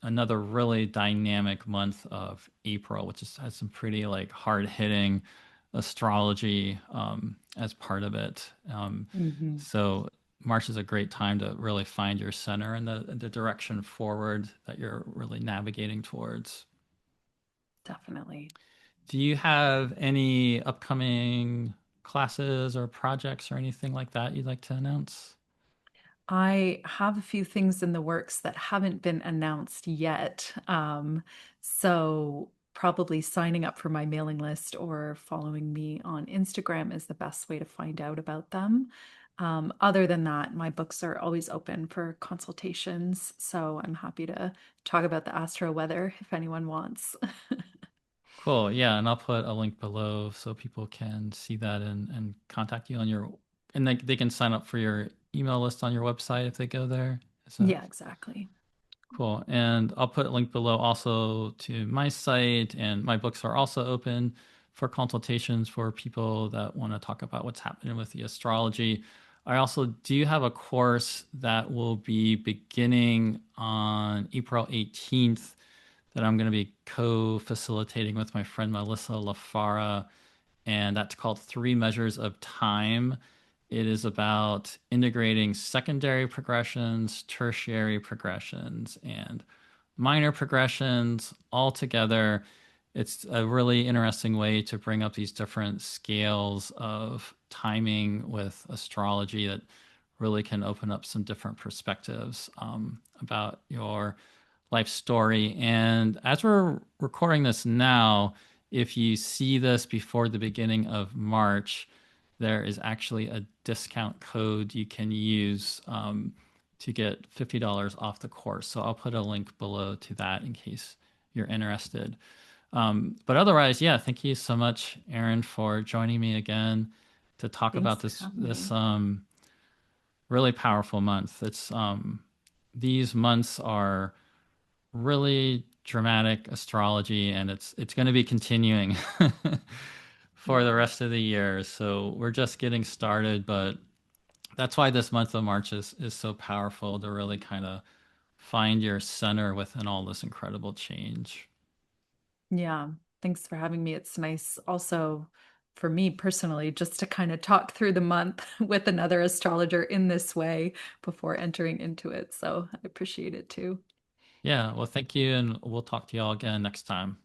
another really dynamic month of April, which has some pretty like hard hitting astrology as part of it. Hmm. So March is a great time to really find your center and the direction forward that you're really navigating towards. Definitely. Do you have any upcoming classes or projects or anything like that you'd like to announce? I have a few things in the works that haven't been announced yet. So probably signing up for my mailing list or following me on Instagram is the best way to find out about them. Other than that, my books are always open for consultations, so I'm happy to talk about the astro weather if anyone wants. Cool. Yeah, and I'll put a link below so people can see that and contact you on your and they can sign up for your email list on your website if they go there. Is that Yeah, exactly. cool? And I'll put a link below also to my site, and my books are also open for consultations for people that want to talk about what's happening with the astrology. I also do have a course that will be beginning on April 18th that I'm going to be co-facilitating with my friend Melissa LaFara, and that's called Three Measures of Time. It is about integrating secondary progressions, tertiary progressions, and minor progressions all together. It's a really interesting way to bring up these different scales of timing with astrology that really can open up some different perspectives about your life story. And as we're recording this now, if you see this before the beginning of March, there is actually a discount code you can use to get $50 off the course. So I'll put a link below to that in case you're interested. But otherwise, yeah, thank you so much, Erin, for joining me again to talk Thanks about for this having this me. really powerful month. It's these months are really dramatic astrology, and it's going to be continuing for the Yeah. rest of the year. So we're just getting started, but that's why this month of March is so powerful to really kind of find your center within all this incredible change. Yeah, thanks for having me. It's nice also for me personally just to kind of talk through the month with another astrologer in this way before entering into it. So I appreciate it too. Yeah, well, thank you, and we'll talk to y'all again next time.